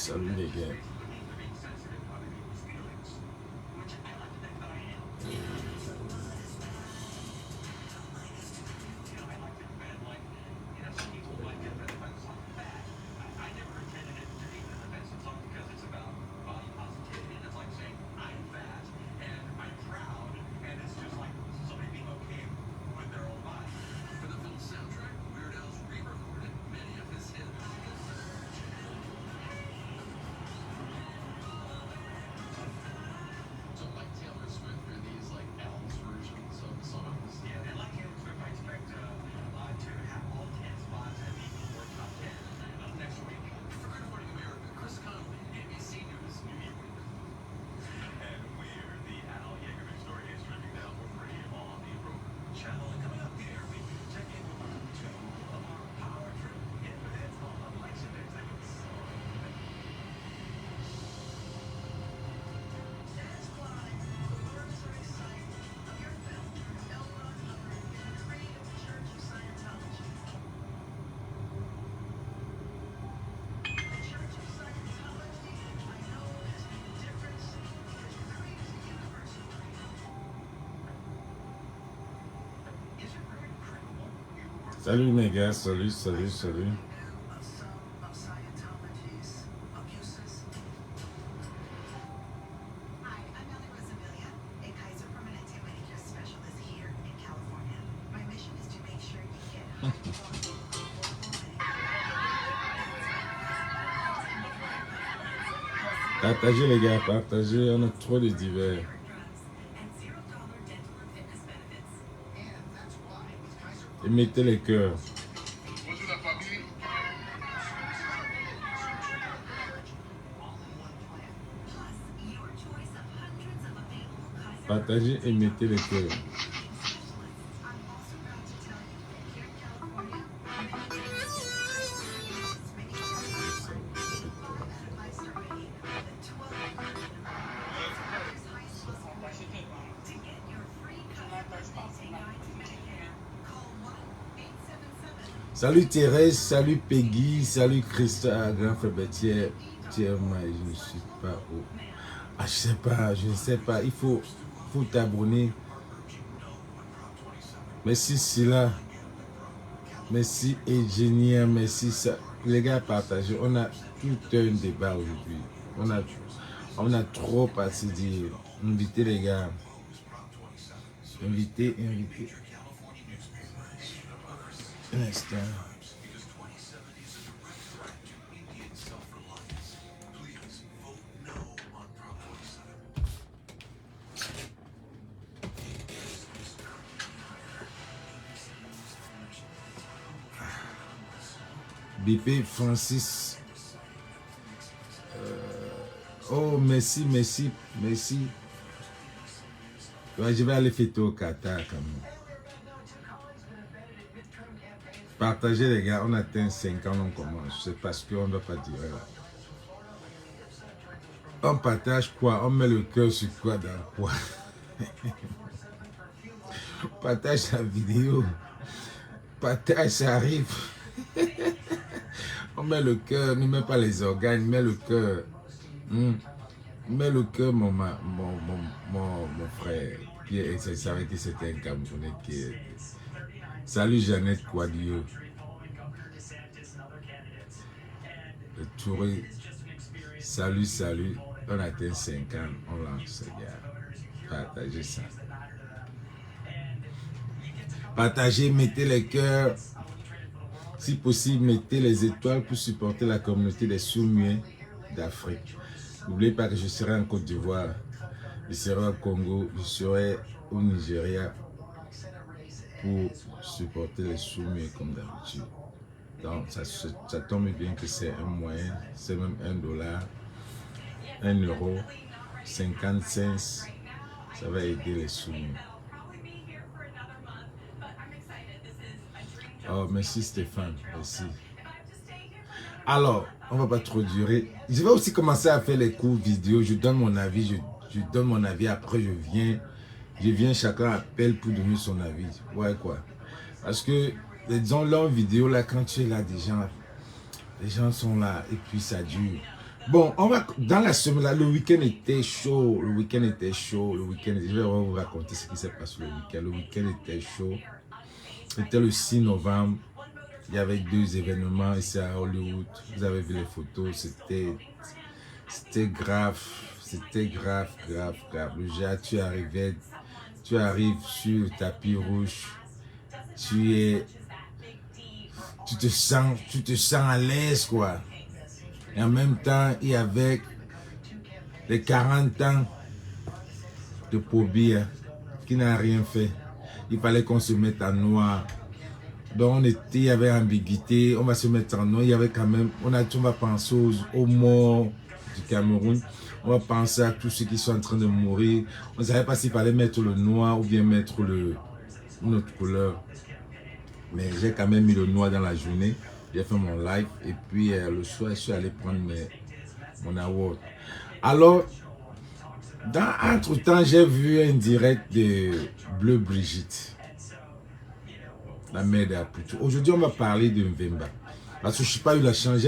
Salut les gars. Salut mes gars, salut. Partagez les gars, partagez, on a trop de divers. Et mettez les cœurs. Partagez et mettez les cœurs. Salut Thérèse, salut Peggy, salut Christa, grand frère Bétier. Moi, je ne suis pas où. Ah, je ne sais pas. Il faut t'abonner. Merci Silla. Merci Egenia, merci ça. Les gars, partagez. On a tout un débat aujourd'hui. On a trop à se dire. Invitez les gars. Invitez. Un instant. BP Francis. Oh, merci. Ouais, je vais aller fêter au Qatar quand même. Partagez les gars, on atteint 5 ans, on commence. C'est parce qu'on ne doit pas dire. On partage quoi? On met le cœur sur quoi dans quoi? Partage la vidéo. Partage, ça arrive. On met le cœur, ne met pas les organes, met le cœur. Mets le cœur, mon frère. Ça avait été c'était un Camerounais qui est. Salut Jeannette Quadio. Le Touré. Salut. On atteint 5 ans. On lance, les gars. Partagez ça. Partagez, mettez les cœurs. Si possible, mettez les étoiles pour supporter la communauté des sourds-muets d'Afrique. N'oubliez pas que je serai en Côte d'Ivoire, je serai au Congo, je serai au Nigeria pour supporter les sourds-muets comme d'habitude. Donc ça tombe bien que c'est un moyen, c'est même $1, 1 euro, 50 cents, ça va aider les sourds-muets. Oh, merci Stéphane, merci. Alors, on va pas trop durer. Je vais aussi commencer à faire les cours vidéo. Je donne mon avis, je donne mon avis. Après, je viens, chacun appelle pour donner son avis. Ouais, quoi. Parce que, disons, leur vidéo, là, quand tu es là, les gens sont là et puis ça dure. Bon, on va dans la semaine là, le week-end était chaud, le week-end était chaud, le week-end. Je vais vous raconter ce qui s'est passé le week-end. Le week-end était chaud. C'était le 6 novembre. Il y avait 2 événements ici à Hollywood. Vous avez vu les photos, c'était grave, grave. Le gars, tu arrives sur le tapis rouge, tu te sens à l'aise quoi. Et en même temps, il y avait les 40 ans de Pobi qui n'a rien fait. Il fallait qu'on se mette en noir. Donc il y avait ambiguïté, on va se mettre en noir. Il y avait quand même, on va penser aux morts du Cameroun. On va penser à tous ceux qui sont en train de mourir. On ne savait pas s'il fallait mettre le noir ou bien mettre une autre couleur. Mais j'ai quand même mis le noir dans la journée. J'ai fait mon live et puis le soir, je suis allé prendre mon award. Alors, entre-temps, j'ai vu un direct de Bleu Brigitte, la mère d'Aputu. Aujourd'hui, on va parler de Mvemba. Parce que je n'ai pas eu la chance.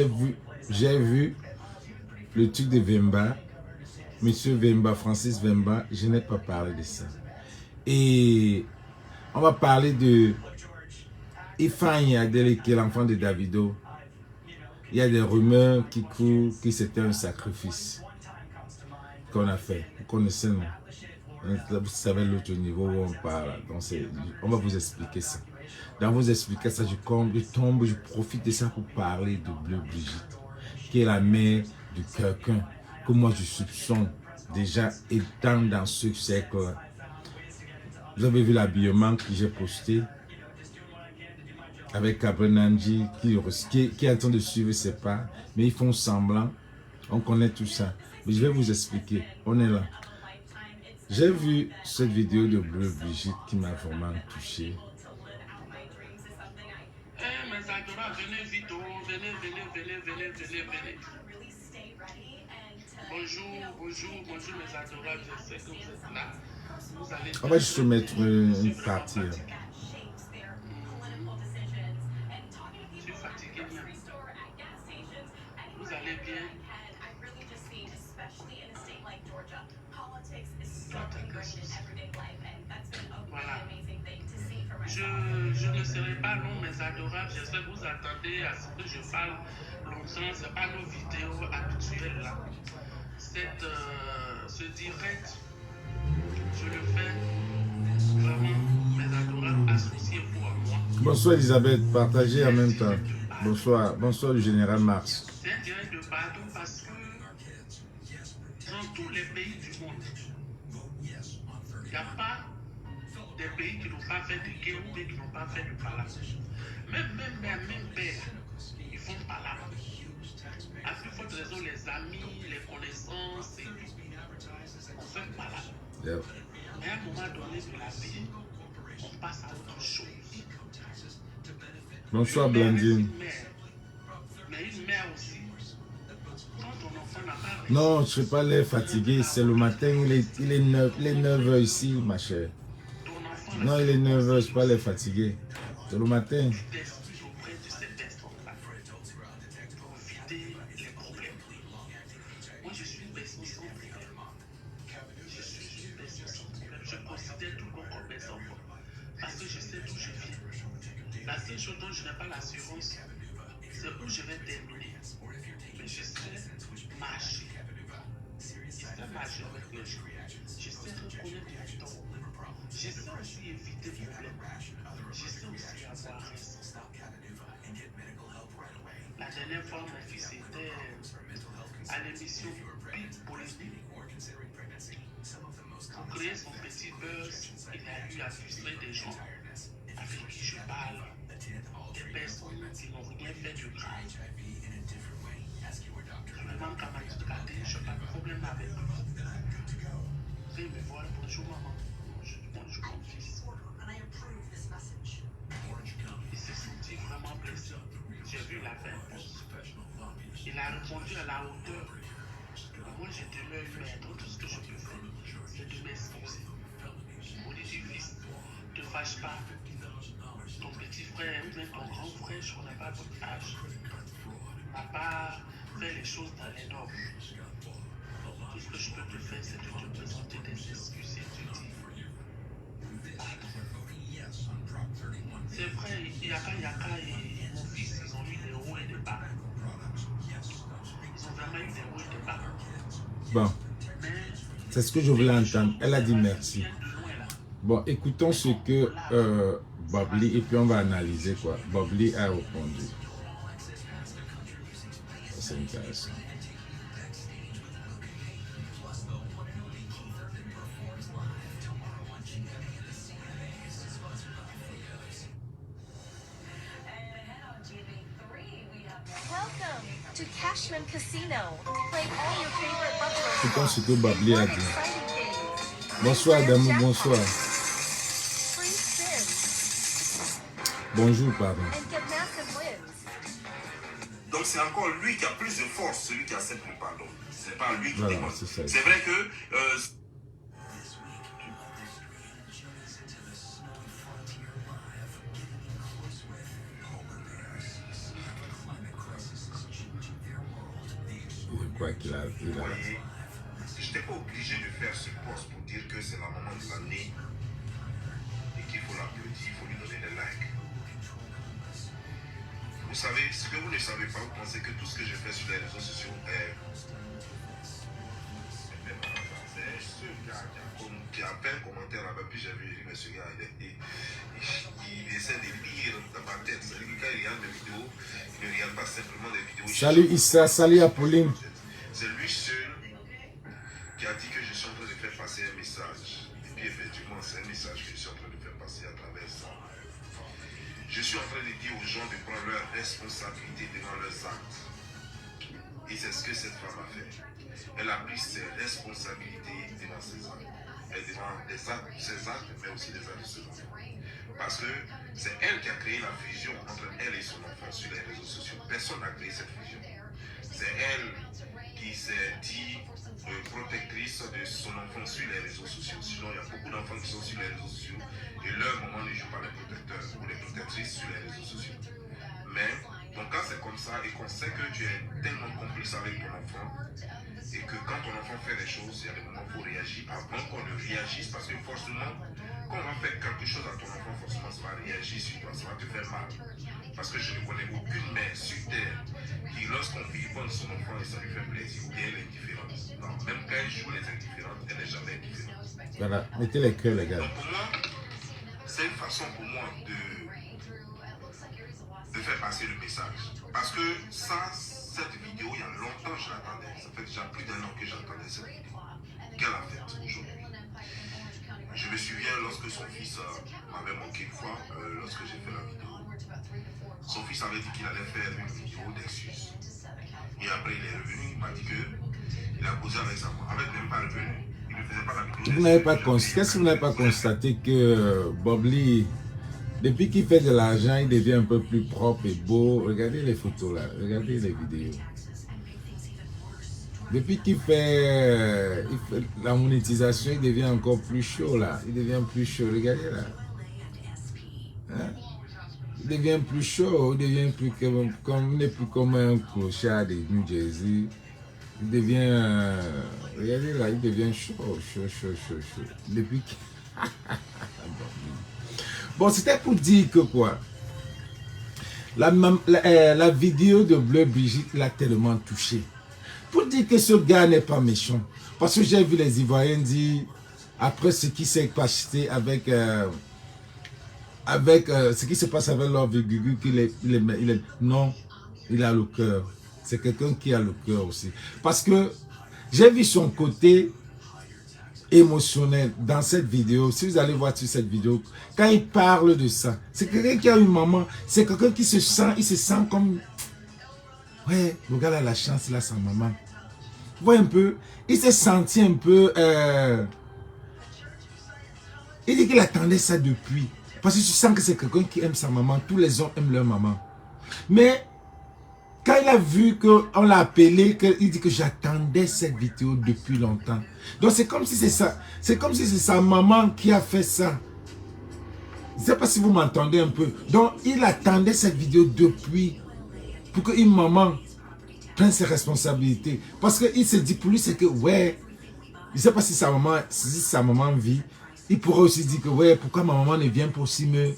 J'ai vu le truc de Vemba, Monsieur Vemba, Francis Vemba. Je n'ai pas parlé de ça. Et on va parler de Ifeanyi Adele, qui est l'enfant de Davido. Il y a des rumeurs qui courent que c'était un sacrifice qu'on a fait. Vous connaissez, non? Vous savez l'autre niveau où on parle. Donc on va vous expliquer ça. Dans vous expliquer ça, je profite de ça pour parler de Bleu Brigitte, qui est la mère de quelqu'un que moi je soupçonne déjà étant dans ce cercle. Vous avez vu l'habillement que j'ai posté avec Kabrenanji qui est en train de suivre ses pas, mais ils font semblant. On connaît tout ça. Mais je vais vous expliquer. On est là. J'ai vu cette vidéo de Bleu Brigitte qui m'a vraiment touché. Mes adorables, venez vite, venez. Bonjour mes adorables, je sais que vous êtes là. Vous allez On va juste mettre une partie. Je suis fatigué. Vous allez bien? Voilà. Je ne serai pas long, mes adorables. Je sais que vous attendez à ce que je parle longtemps. Ce n'est pas nos vidéos habituelles là. Ce direct, je le fais vraiment, mes adorables, associez-vous à moi. Bonsoir Elisabeth, partagez en même temps. Bonsoir le général Mars. C'est un direct de partout parce que dans tous les pays du monde, il n'y a pas des pays qui n'ont pas fait de guerre ou qui n'ont pas fait de palace. Même père, ils font palace. À plus forte raison, les amis, les connaissances, on fait palace. Yep. Mais à un moment donné de la vie, on passe à autre chose. Bonsoir Blandine. Mais une mère aussi. Quand ton enfant n'a pas réussi. Non, je ne suis pas l'air fatigué. C'est le matin, il est 9h ici, ma chère. Non, il est 9h, je ne suis pas l'air fatigué. C'est le matin. La seule chose dont je n'ai pas l'assurance, c'est où je vais terminer. Mais je sais marcher. Je sais marcher avec les gens. Je sais reconnaître les temps. Je sais aussi éviter les problèmes. Je sais aussi avoir raison. La dernière fois, mon fils était à l'émission Big Polémique. Pour créer son petit buzz, il a eu à frustrer des gens avec qui je parle. Des personnes qui n'ont rien fait de grave. Même quand m'a dit regardez, je n'ai pas de problème avec lui. Il me voit, bonjour maman. Je dis bonjour mon fils. Il s'est senti vraiment blessé. J'ai vu la peine. Il a répondu à la hauteur. Moi j'ai de l'œil maître. Tout ce que je peux faire, c'est de m'excuser. On dit fils, ne te fâche pas. Ton petit frère ou même ton grand frère, je ne connais pas votre âge, n'a pas fais les choses dans les normes. Tout ce que je peux te faire, c'est de te présenter des excuses et te dire pardon. C'est vrai, Yaka et mon fils, ils ont eu des hauts et des bas. Ils ont vraiment eu des hauts et des bas. Bon, c'est ce que je voulais entendre. Elle a dit merci. Bon, écoutons ce que Bobli, et puis on va analyser quoi. Bobli a répondu. C'est intéressant. To Cashman Casino. Play all your favorite buffalo Écoutons ce que Bobli a dit. exciting games. Bonsoir Damou, bonsoir. Free spins Bonjour, pardon. and get massive wins. Donc c'est encore lui qui a plus de force, celui qui accepte le pardon. C'est pas lui qui Voilà, démontre. c'est ça. C'est vrai que Je crois qu'il a... vous voyez, je n'étais pas obligé de faire ce post pour dire que c'est la maman de l'année et qu'il faut l'applaudir, il faut lui donner des likes. Vous savez, ce que vous ne savez pas, vous pensez que tout ce que je fais sur les réseaux sociaux est... C'est ce gars qui a fait un commentaire là-bas, puis j'ai vu, mais ce gars, il essaie de lire dans ma tête. C'est-à-dire que quand il regarde des vidéos, il ne regarde pas simplement des vidéos. Salut Issa, salut Apolline. C'est lui seul qui a dit que je suis en train de faire passer un message. Et puis effectivement, c'est un message que je suis en train de faire passer à travers ça. Je suis en train de dire aux gens de prendre leurs responsabilités devant leurs actes. Et c'est ce que cette femme a fait. Elle a pris ses responsabilités devant ses actes. Et devant ses actes, mais aussi les actes de ses enfants. Parce que c'est elle qui a créé la fusion entre elle et son enfant sur les réseaux sociaux. Personne n'a créé cette fusion. C'est elle qui s'est dit protectrice de son enfant sur les réseaux sociaux. Sinon, il y a beaucoup d'enfants qui sont sur les réseaux sociaux et leur maman ne joue pas les protecteurs ou les protectrices sur les réseaux sociaux. Mais ton cas, c'est comme ça et qu'on sait que tu es tellement complice avec ton enfant et que quand ton enfant fait des choses, il y a des moments où il faut réagir avant qu'on ne réagisse parce que forcément, quand on va faire quelque chose à ton enfant, forcément, ça va réagir sur toi, ça va te faire mal. Parce que je ne connais aucune mère sur terre qui, lorsqu'on vilipende son enfant et ça lui fait plaisir, ou bien elle est indifférente. Non, même quand elle joue les indifférentes, elle n'est jamais indifférente. Voilà, mettez les cœurs, les gars. Donc pour moi, c'est une façon pour moi de faire passer le message. Parce que ça, cette vidéo, il y a longtemps je l'attendais. Ça fait déjà plus d'un an que j'attendais cette vidéo. Qu'elle a faite aujourd'hui. Je me souviens lorsque son fils m'avait manqué une fois, lorsque j'ai fait la vidéo. Son fils avait dit qu'il allait faire une vidéo d'excuses. Et après il est revenu, il m'a dit qu'il a posé avec sa maman. Avec même pas revenu, il ne faisait pas la vidéo. Vous n'avez pas constaté, qu'est-ce que vous n'avez pas constaté que Bobli, depuis qu'il fait de l'argent, il devient un peu plus propre et beau. Regardez les photos là, regardez les vidéos. Depuis qu'il fait la monétisation, il devient encore plus chaud là. Il devient plus chaud, regardez là. Hein? Il devient plus chaud, il devient plus comme, il n'est plus comme un clochard de New Jersey. Il devient, regardez là, il devient chaud. Depuis qu'il... Bon, c'était pour dire que quoi, la vidéo de Bleu Brigitte l'a tellement touché. Pour dire que ce gars n'est pas méchant. Parce que j'ai vu les Ivoiriens dire, après ce qui s'est passé avec ce qui se passe avec leur Gugu, non, il a le cœur. C'est quelqu'un qui a le cœur aussi. Parce que j'ai vu son côté émotionnel dans cette vidéo. Si vous allez voir sur cette vidéo, quand il parle de ça, c'est quelqu'un qui a une maman, c'est quelqu'un qui se sent, il se sent comme, ouais, le gars a la chance, il a sa maman. Vous voyez un peu, il s'est senti un peu, il dit qu'il attendait ça depuis. Parce que tu sens que c'est quelqu'un qui aime sa maman, tous les hommes aiment leur maman. Mais, quand il a vu qu'on l'a appelé, il dit que j'attendais cette vidéo depuis longtemps. Donc c'est comme si c'est ça. C'est comme si c'est sa maman qui a fait ça. Je ne sais pas si vous m'entendez un peu. Donc il attendait cette vidéo depuis. Pour qu'une maman prenne ses responsabilités. Parce qu'il se dit pour lui, c'est que, ouais, il ne sait pas si sa maman vit. Il pourrait aussi dire que, ouais, pourquoi ma maman ne vient pas aussi me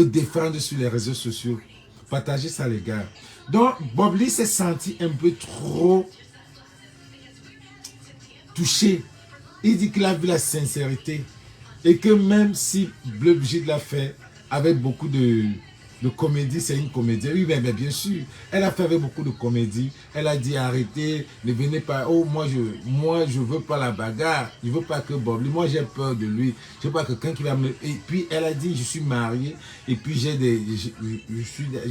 défendre sur les réseaux sociaux. Partagez ça, les gars. Donc, Bob Lee s'est senti un peu trop touché. Il dit qu'il a vu la sincérité. Et que même si Bleu Brigitte l'a fait avec beaucoup de comédie, c'est une comédie. Oui, mais bien sûr, elle a fait avec beaucoup de comédie. Elle a dit arrêtez, ne venez pas. Oh, moi je veux pas la bagarre. Je veux pas que Bob Lee. Moi, j'ai peur de lui. Je veux pas quelqu'un qui va me. Et puis elle a dit je suis mariée et puis je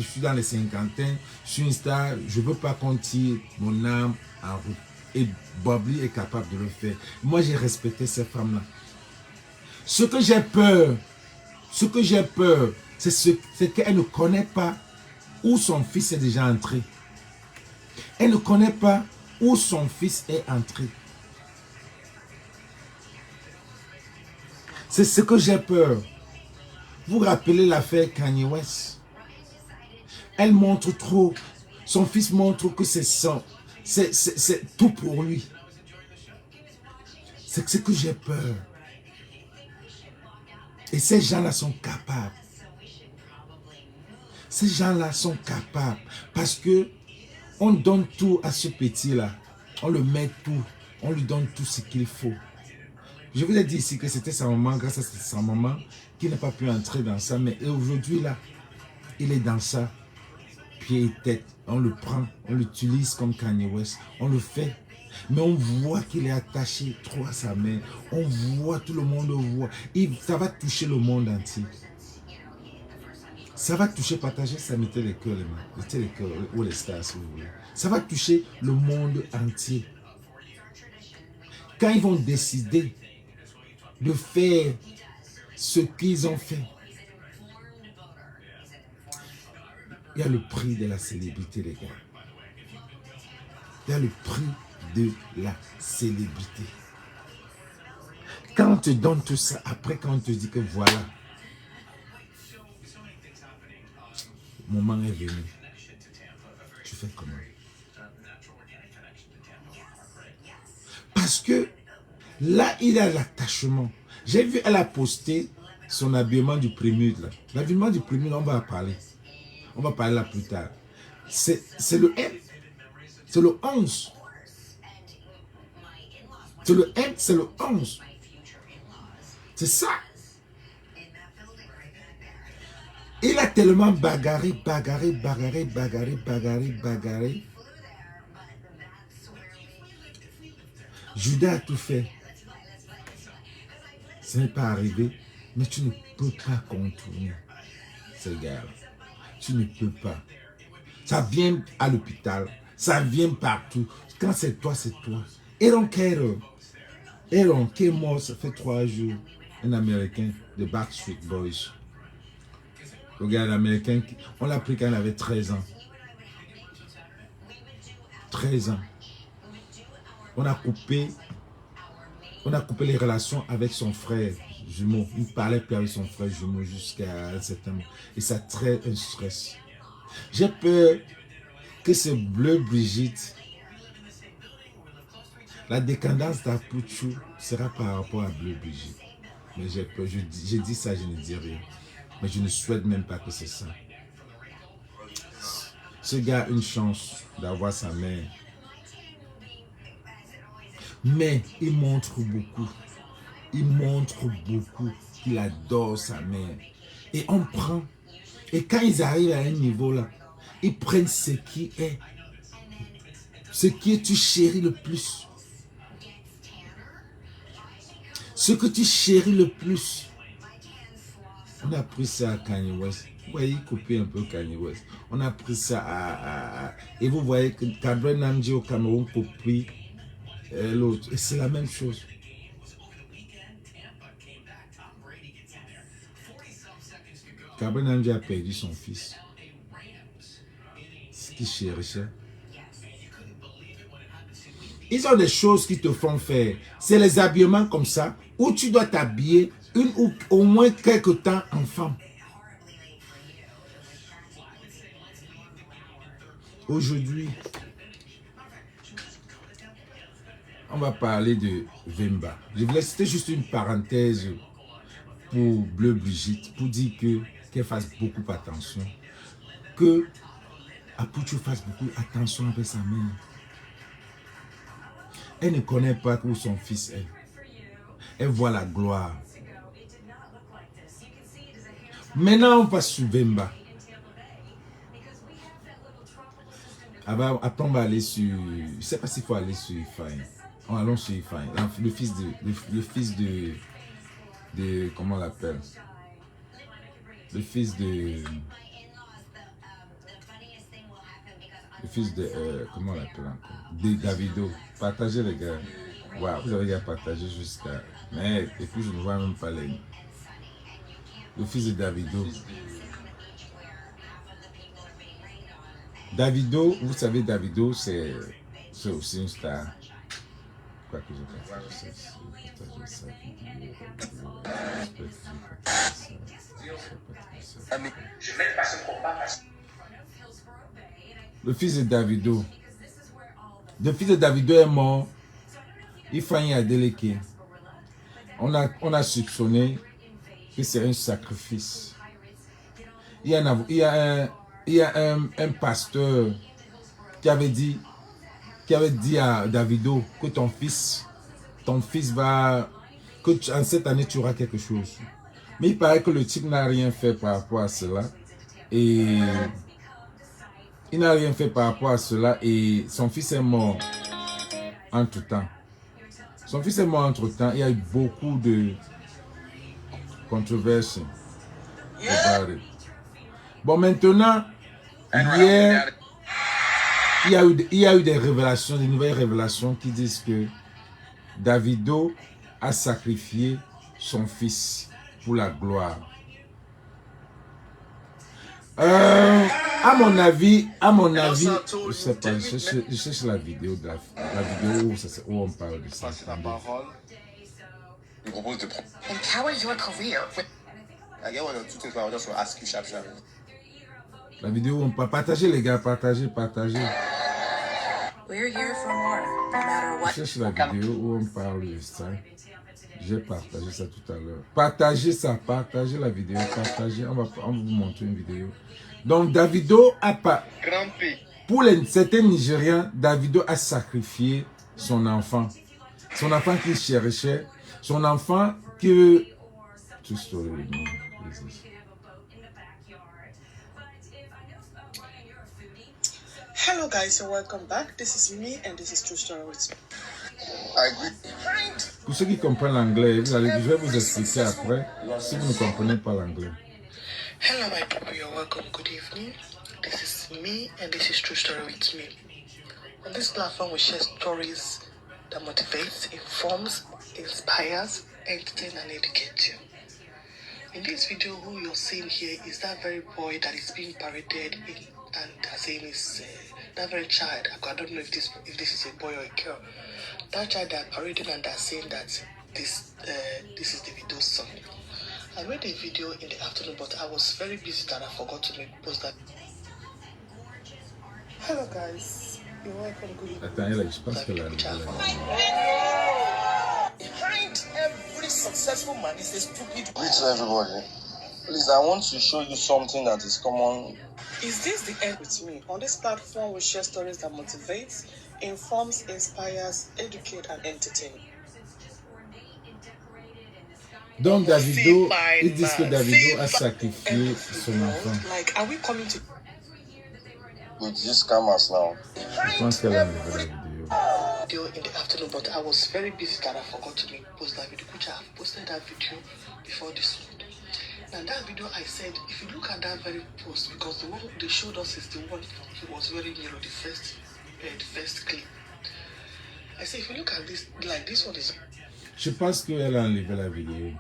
suis dans les cinquantaines. Je suis une star. Je veux pas qu'on tire mon âme en route. Et Bob Lee est capable de le faire. Moi, j'ai respecté ces femmes-là. Ce que j'ai peur, c'est qu'elle ne connaît pas où son fils est déjà entré. Elle ne connaît pas où son fils est entré. C'est ce que j'ai peur. Vous rappelez l'affaire Kanye West? Elle montre trop. Son fils montre que c'est tout pour lui. C'est ce que j'ai peur. Et ces gens-là sont capables. Ces gens-là sont capables. Parce que on donne tout à ce petit-là. On le met tout. On lui donne tout ce qu'il faut. Je vous ai dit ici que c'était sa maman, grâce à sa maman, qui n'a pas pu entrer dans ça. Mais aujourd'hui, là, il est dans ça. Pied et tête. On le prend, on l'utilise comme Kanye West. On le fait. Mais on voit qu'il est attaché trop à sa mère. On voit, tout le monde le voit. Ça va toucher le monde entier. Ça va toucher, partager ça, mettez les cœurs, mettez les cœurs ou les stars si vous voulez. Ça va toucher le monde entier. Quand ils vont décider de faire ce qu'ils ont fait, il y a le prix de la célébrité, les gars. Il y a le prix de la célébrité. Quand on te donne tout ça, après quand on te dit que voilà, mon moment est venu, tu fais comment? Parce que là, il a l'attachement. J'ai vu, elle a posté son habillement du prélude. L'habillement du prélude, on va en parler. On va parler là plus tard. C'est le M. C'est le 11. C'est le M, c'est le 11. C'est ça. Il a tellement bagarré. Judas a tout fait. Ce n'est pas arrivé, mais tu ne peux pas contourner ce gars. Tu ne peux pas. Ça vient à l'hôpital, ça vient partout. Quand c'est toi, c'est toi. Aaron Carter, Aaron qui est mort, ça fait 3 jours. Un Américain de Backstreet Boys. Le gars américain, on l'a pris quand il avait 13 ans. 13 ans. On a coupé les relations avec son frère jumeau. Il parlait plus avec son frère jumeau jusqu'à un certain moment. Et ça crée un stress. J'ai peur que ce Bleu Brigitte, la décadence d'Apuchou sera par rapport à Bleu Brigitte. Mais j'ai peur. J'ai dit ça, je ne dis rien. Mais je ne souhaite même pas que c'est ça. Ce gars a une chance d'avoir sa mère. Mais il montre beaucoup. Il montre beaucoup qu'il adore sa mère. Et on prend. Et quand ils arrivent à un niveau là, ils prennent ce qui est. Ce que tu chéris le plus. Ce que tu chéris le plus. On a pris ça à Kanye West. Vous voyez, couper un peu Kanye West. On a pris ça à... Et vous voyez que Cameron Namdi au Cameroun copie l'autre. Et c'est la même chose. Cameron Namdi a perdu son fils. Ce qu'il cherchait. Ils ont des choses qui te font faire. C'est les habillements comme ça, où tu dois t'habiller une ou au moins quelque temps en femme. Aujourd'hui, on va parler de Vemba. Je voulais citer juste une parenthèse pour Bleu Brigitte, pour dire qu'elle fasse beaucoup attention. Que Apucho fasse beaucoup attention avec sa mère. Elle ne connaît pas où son fils est. Elle voit la gloire. Maintenant, on passe sur Vemba. Après, on va aller sur... Je ne sais pas s'il faut aller sur Ifeanyi. Allons sur Ifeanyi. Le fils de... Comment on l'appelle? Le fils de... comment on l'appelle encore? De Davido. Partagez les gars. Wow, vous avez déjà partagé jusqu'à... Mais, et puis je ne vois même pas les... Le fils de Davido. Davido, vous savez, Davido, c'est aussi une star. Quoi que je partage ça. Le fils de Davido. Le fils de Davido est mort. Ifeanyi Adeleke. On a soupçonné que c'est un sacrifice. Il y a un pasteur qui avait dit à Davido que ton fils va, que en cette année tu auras quelque chose. Mais il paraît que le type n'a rien fait par rapport à cela. Et il n'a rien fait par rapport à cela et son fils est mort entre-temps. Son fils est mort entre-temps. Il y a eu beaucoup de controverses. Bon, maintenant, hier, il y a eu des révélations, des nouvelles révélations qui disent que Davido a sacrifié son fils pour la gloire. À mon avis, je sais pas, je cherche la vidéo où on parle de ça. Je propose de prendre. Empower your career. I get one or two things, but I just want to ask you sharp. La vidéo où on parle, partagez les gars, partagez. We're here for more, no matter what. Je cherche la vidéo où on parle de ça. J'ai partagé ça tout à l'heure. Partagez la vidéo, partagez. On va vous montrer une vidéo. Donc Davido a pas. Pour certains Nigériens, Davido a sacrifié son enfant. Son enfant qu'il cherchait. Son enfant que... Hello guys, and welcome back. This is me and this is True Story with me. I agree. Pour ceux qui comprennent l'anglais, je vais vous expliquer après si vous ne comprenez pas l'anglais. Hello my people, you're welcome. Good evening. This is me and this is True Story with me. On this platform we share stories that motivates, informs, inspires, entertain and educate you. In this video, who you're seeing here is that very boy that is being paraded in, and they're saying is that very child. I don't know if this is a boy or a girl. That child they're parading and they're saying that this is Davido's son. I made a video in the afternoon, but I was very busy that I forgot to post that. Hello guys, you're welcome. Good evening. Attends, je pense que là. Behind every successful man is a stupid. Please, everybody. Please, I want to show you something that is common. Is this the end with me? On this platform, we share stories that motivates, informs, inspires, educate, and entertain. Donc Davido, ils disent que Davido a sacrifié son enfant. Like, are we coming to? With these cameras now. Je pense qu'elle a enlevé la vidéo. In the afternoon, but I was very busy that I forgot to post that video, which I have posted that video before this one. Now that video, I said, if you look at that very post, because the one they showed us is the one he was wearing yellow, the first clip. I said, if you look at this, like this one is. Je pense qu'elle a enlevé la vidéo.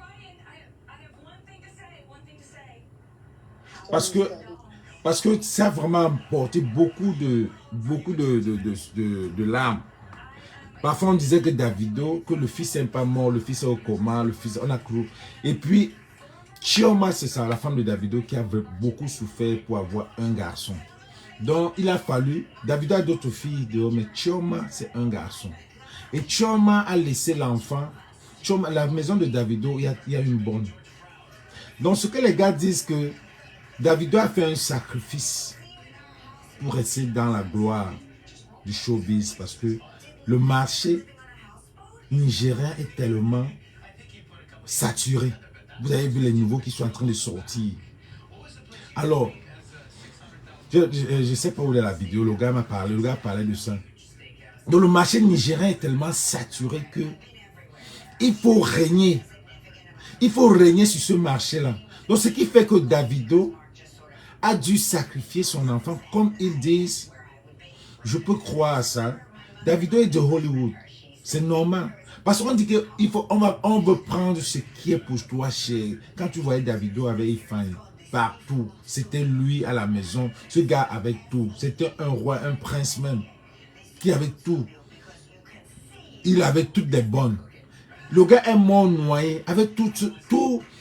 Parce que ça a vraiment apporté beaucoup de larmes. Parfois on disait que Davido, que le fils n'est pas mort, le fils est au coma, le fils, on a cru. Et puis, Chioma, c'est ça, la femme de Davido, qui avait beaucoup souffert pour avoir un garçon. Donc, il a fallu, Davido a d'autres filles dehors, mais Chioma, c'est un garçon. Et Chioma a laissé l'enfant. La maison de Davido, il y a une bonne. Donc, ce que les gars disent que Davido a fait un sacrifice pour rester dans la gloire du showbiz parce que le marché nigérien est tellement saturé. Vous avez vu les niveaux qui sont en train de sortir. Alors, je ne sais pas où est la vidéo, le gars m'a parlé, le gars parlait de ça. Donc le marché nigérien est tellement saturé que il faut régner. Il faut régner sur ce marché-là. Donc ce qui fait que Davido a dû sacrifier son enfant, comme ils disent. Je peux croire à ça. Davido est de Hollywood. C'est normal. Parce qu'on dit qu'on veut prendre ce qui est pour toi cher. Quand tu voyais Davido avec Ifeanyi, partout, c'était lui à la maison. Ce gars avec tout. C'était un roi, un prince même, qui avait tout. Il avait toutes des bonnes. Le gars est mort noyé. Avec tout.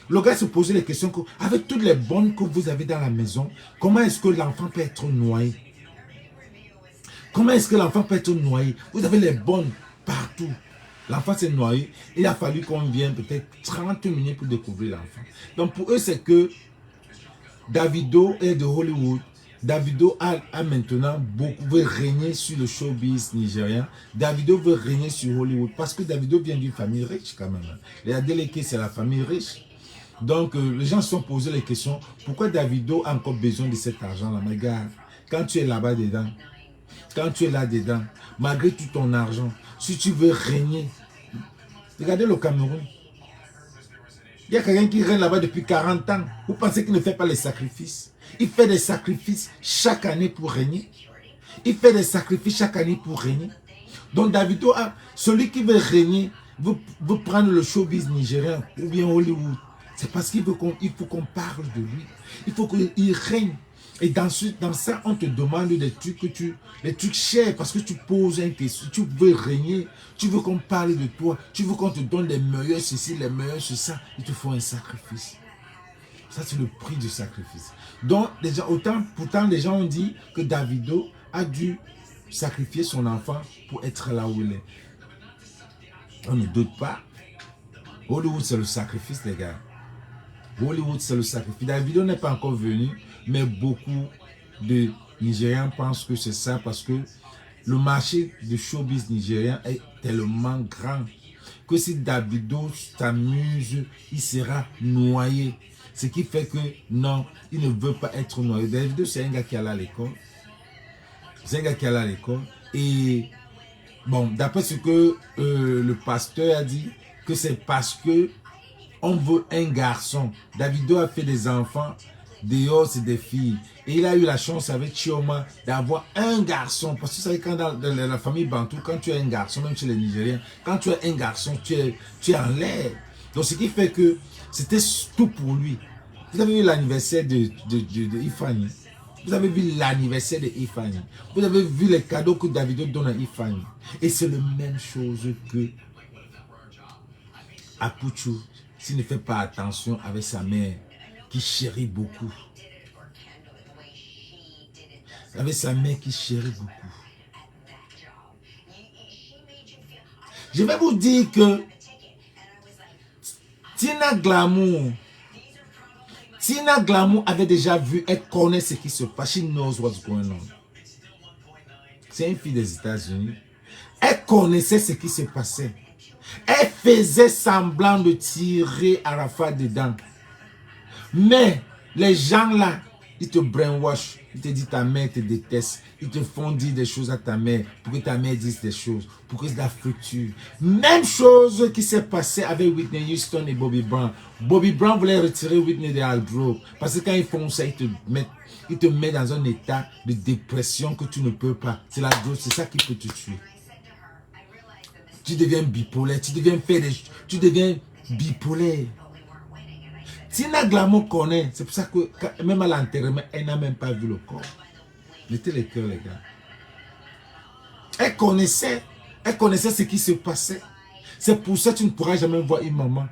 Le gars se posait les questions. Avec toutes les bonnes que vous avez dans la maison, comment est-ce que l'enfant peut être noyé? Comment est-ce que l'enfant peut être noyé? Vous avez les bonnes partout. L'enfant s'est noyé. Il a fallu qu'on vienne peut-être 30 minutes pour découvrir l'enfant. Donc pour eux, c'est que Davido est de Hollywood. Davido a maintenant veut régner sur le showbiz nigérien. Davido veut régner sur Hollywood. Parce que Davido vient d'une famille riche quand même. Les Adeleke, c'est la famille riche. Donc les gens se sont posés les questions. Pourquoi Davido a encore besoin de cet argent-là? Mais regarde, quand tu es là-bas dedans, quand tu es là-dedans, malgré tout ton argent, si tu veux régner, regardez le Cameroun. Il y a quelqu'un qui règne là-bas depuis 40 ans. Vous pensez qu'il ne fait pas les sacrifices? Il fait des sacrifices chaque année pour régner. Il fait des sacrifices chaque année pour régner. Donc Davido, celui qui veut régner, veut prendre le showbiz nigérien ou bien Hollywood. C'est parce qu'il faut qu'on parle de lui. Il faut qu'il règne. Et dans ça, on te demande des trucs les trucs chers parce que tu poses une question. Tu veux régner. Tu veux qu'on parle de toi. Tu veux qu'on te donne les meilleurs ceci, les meilleurs ça. Il te faut un sacrifice. Ça, c'est le prix du sacrifice. Donc, pourtant, les gens ont dit que Davido a dû sacrifier son enfant pour être là où il est. On ne doute pas. Hollywood, c'est le sacrifice, les gars. Hollywood, c'est le sacrifice. Davido n'est pas encore venu, mais beaucoup de Nigériens pensent que c'est ça parce que le marché du showbiz nigérien est tellement grand que si Davido s'amuse, il sera noyé. Ce qui fait que non, il ne veut pas être noyé. Davido, c'est un gars qui allait à l'école. C'est un gars qui allait à l'école. Et bon, d'après ce que le pasteur a dit, que c'est parce que on veut un garçon. Davido a fait des enfants, dehors c'est des filles. Et il a eu la chance avec Chioma d'avoir un garçon. Parce que vous savez, quand dans la famille Bantou, quand tu es un garçon, même chez les Nigériens, quand tu es un garçon, tu es en l'air. Donc ce qui fait que c'était tout pour lui. Vous avez vu l'anniversaire de Ifeanyi. Vous avez vu l'anniversaire de Ifeanyi. Vous avez vu les cadeaux que Davido donne à Ifeanyi. Et c'est la même chose que Apuchu, s'il ne fait pas attention avec sa mère, qui chérit beaucoup. Avec sa mère qui chérit beaucoup. Je vais vous dire que Tina Glamour avait déjà vu, elle connaît ce qui se passe. She knows what's going on. C'est une fille des États-Unis. Elle connaissait ce qui se passait. Elle faisait semblant de tirer Arafat dedans. Mais les gens là, ils te brainwash. Ils te disent ta mère te déteste. Ils te font dire des choses à ta mère pour que ta mère dise des choses. Pour que c'est la friture. Même chose qui s'est passé avec Whitney Houston et Bobby Brown. Bobby Brown voulait retirer Whitney de la drogue. Parce que quand ils font ça, ils te mettent dans un état de dépression que tu ne peux pas. C'est la drogue, c'est ça qui peut te tuer. Tu deviens bipolaire, tu deviens bipolaire. Tina Glamour connaît, c'est pour ça que même à l'enterrement, elle n'a même pas vu le corps. Mettez les cœurs, les gars. Elle connaissait ce qui se passait. C'est pour ça que tu ne pourras jamais voir une maman.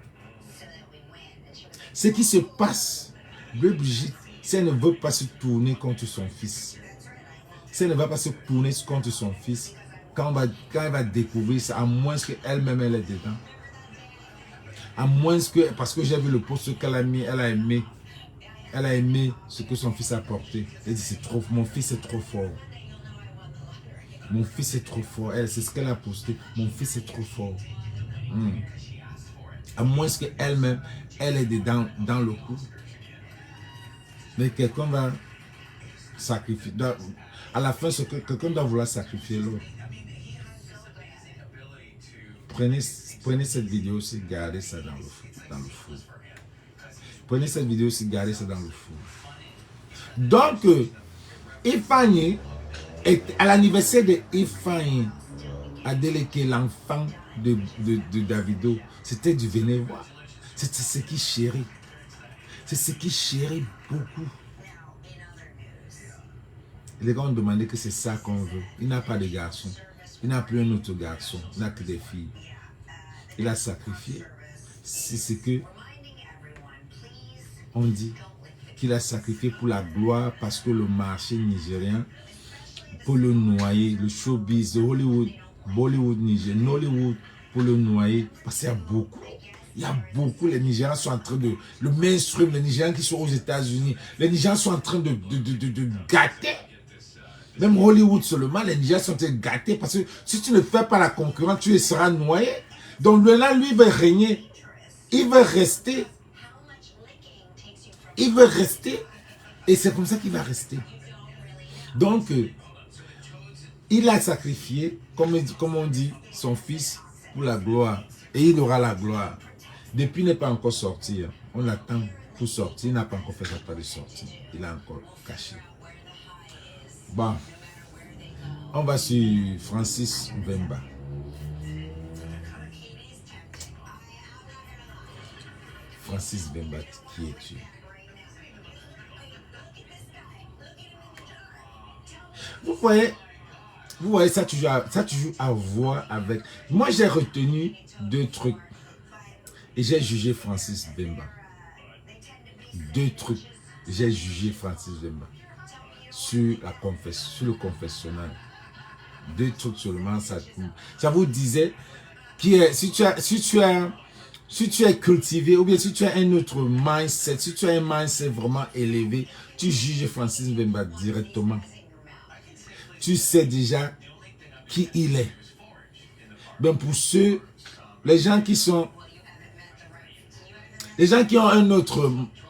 Ce qui se passe, Brigitte, si elle ne veut pas se tourner contre son fils, Si elle ne va pas se tourner contre son fils, quand elle va découvrir ça, à moins qu'elle-même elle est dedans. À moins que, parce que j'ai vu le post qu'elle a mis, elle a aimé ce que son fils a porté. Elle dit, c'est trop, mon fils est trop fort. Mon fils est trop fort. C'est ce qu'elle a posté. Mon fils est trop fort. À moins qu'elle-même, elle est dedans dans le coup. Mais quelqu'un va sacrifier. À la fin, quelqu'un doit vouloir sacrifier l'autre. Prenez cette vidéo aussi, gardez ça dans le four. Prenez cette vidéo aussi, gardez ça dans le four. Donc, Ifeanyi, à l'anniversaire de Ifeanyi Adeleke, l'enfant de Davido, c'était du venez voir. C'était ce qui chérit. C'est ce qui chérit beaucoup. Les gars ont demandé que c'est ça qu'on veut. Il n'a pas de garçon. Il n'a plus un autre garçon. Il n'a que des filles. Il a sacrifié. C'est ce que on dit. Qu'il a sacrifié pour la gloire parce que le marché nigérien, pour le noyer, le showbiz, Hollywood, Bollywood, Niger, Nollywood, pour le noyer. Parce qu'il y a beaucoup. Il y a beaucoup, les Nigériens sont en train de... Le mainstream, les Nigériens qui sont aux États-Unis, les Nigériens sont en train de gâter. Même Hollywood seulement, les Nigériens sont en train de gâter parce que si tu ne fais pas la concurrence, tu seras noyé. Donc là, lui, il veut régner. Il veut rester. Il veut rester. Et c'est comme ça qu'il va rester. Donc, il a sacrifié, comme on dit, son fils pour la gloire. Et il aura la gloire. Depuis, il n'est pas encore sorti. On l'attend pour sortir. Il n'a pas encore fait sa part de sortie. Il est encore caché. Bon. On va sur Francis Mbemba. Francis Mbemba, qui es-tu? Vous voyez ça toujours à voir avec... Moi, j'ai retenu 2 trucs. Et j'ai jugé Francis Mbemba. 2 trucs. J'ai jugé Francis Mbemba. Sur le confessionnal. 2 trucs seulement. Ça vous disait si tu es cultivé ou bien si tu as un autre mindset, si tu as un mindset vraiment élevé, tu juges Francis Mbemba directement. Tu sais déjà qui il est. Ben pour ceux, les gens qui ont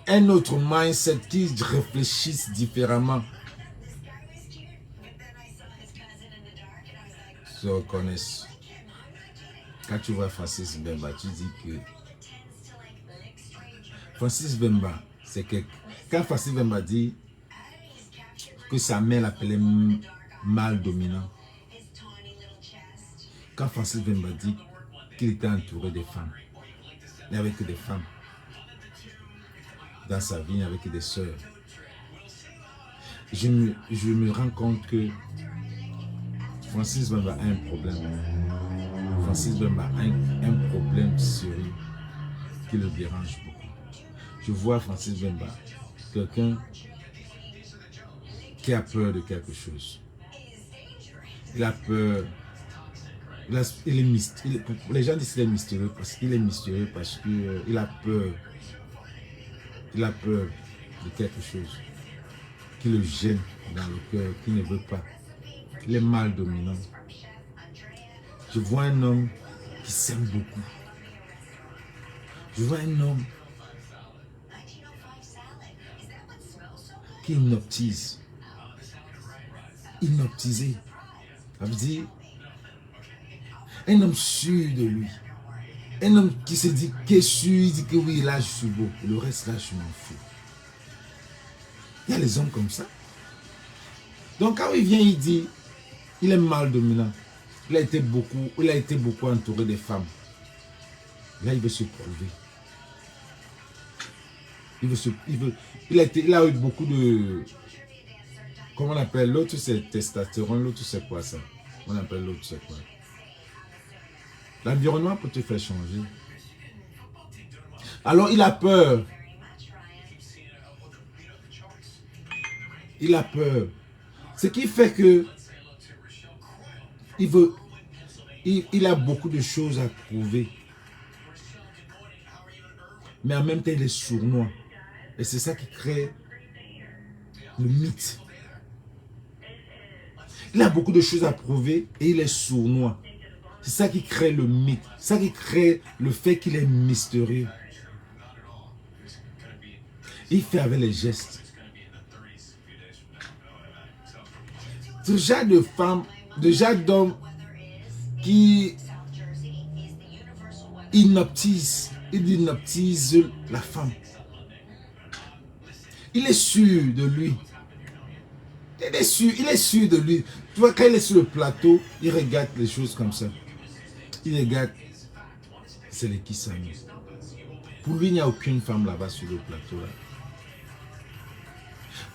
un autre mindset, qui réfléchissent différemment, se reconnaissent. Quand tu vois Francis Mbemba, tu dis que Francis Mbemba, c'est que quand Francis Mbemba dit que sa mère l'appelait mâle dominant, quand Francis Mbemba dit qu'il était entouré des femmes, il n'y avait que des femmes dans sa vie, avec des sœurs, je me rends compte que Francis Mbemba a un problème. Francis Mbemba a un problème sérieux qui le dérange beaucoup. Je vois Francis Mbemba, quelqu'un qui a peur de quelque chose. Il a peur. Il est mystérieux. Les gens disent qu'il est mystérieux parce qu'il est mystérieux parce qu'il a peur. Il a peur de quelque chose qui le gêne dans le cœur, qu'il ne veut pas. Il est mal dominant. Je vois un homme qui s'aime beaucoup. Je vois un homme qui hypnotise. Hypnotisé. Ça veut dire un homme sûr de lui. Un homme qui se dit que sûr, il dit que oui, là je suis beau. Et le reste là, je m'en fous. Il y a les hommes comme ça. Donc quand il vient, il dit, il est mal dominant. Il a été beaucoup entouré des femmes. Là, il veut se prouver. Il a eu beaucoup de... Comment on appelle? L'autre, c'est testostérone. L'autre, c'est quoi ça? On appelle l'autre, c'est quoi? L'environnement peut te faire changer. Alors, il a peur. Il a peur. Ce qui fait que il a beaucoup de choses à prouver. Mais en même temps, il est sournois. Et c'est ça qui crée le mythe. Il a beaucoup de choses à prouver et il est sournois. C'est ça qui crée le mythe. C'est ça qui crée le fait qu'il est mystérieux. Il fait avec les gestes. Ce genre de femme, de genre d'homme qui hypnotise la femme. Il est sûr de lui. Il est sûr de lui. Tu vois, quand il est sur le plateau, il regarde les choses comme ça. Il regarde, c'est les qui s'amusent. Pour lui, il n'y a aucune femme là-bas sur le plateau. Là.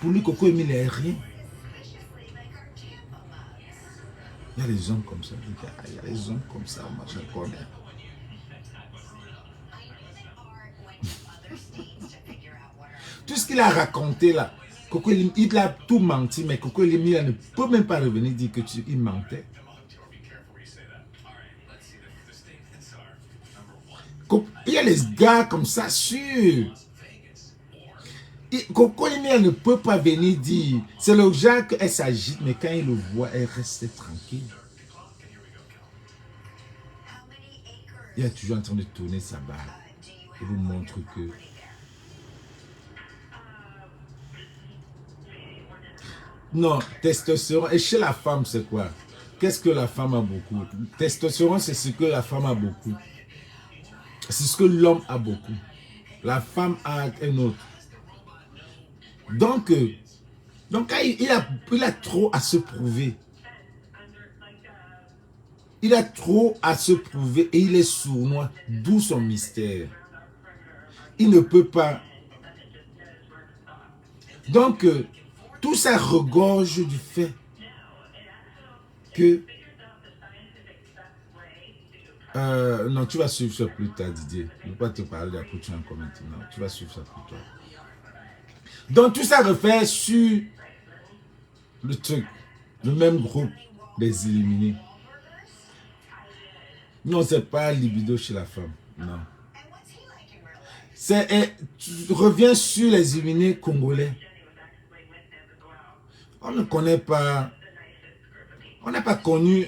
Pour lui, Coco Emile n'est rien. Il y a des hommes comme ça. Il y a des hommes comme ça, moi je connais. Tout ce qu'il a raconté là, Coco Elim, il a tout menti, mais Coco Elim, il ne peut même pas revenir dire que il mentait. Il y a les gars comme ça, sûr. Coco Elim ne peut pas venir dire. C'est le genre qu'elle s'agite, mais quand il le voit, elle reste tranquille. Il est toujours en train de tourner sa barre. Il vous montre que non, testostérone. Et chez la femme, c'est quoi? Qu'est-ce que la femme a beaucoup? Testostérone, c'est ce que la femme a beaucoup. C'est ce que l'homme a beaucoup. La femme a un autre. Donc il a trop à se prouver. Il a trop à se prouver et il est sournois. D'où son mystère. Il ne peut pas. Donc, tout ça regorge du fait que... non, tu vas suivre ça plus tard, Didier. Je ne vais pas te parler d'après tu en commentaire. Non, tu vas suivre ça plus tard. Donc, tout ça refait sur le truc, le même groupe des illuminés. Non, c'est pas libido chez la femme. Non. Tu reviens sur les illuminés congolais. On ne connaît pas. On n'a pas connu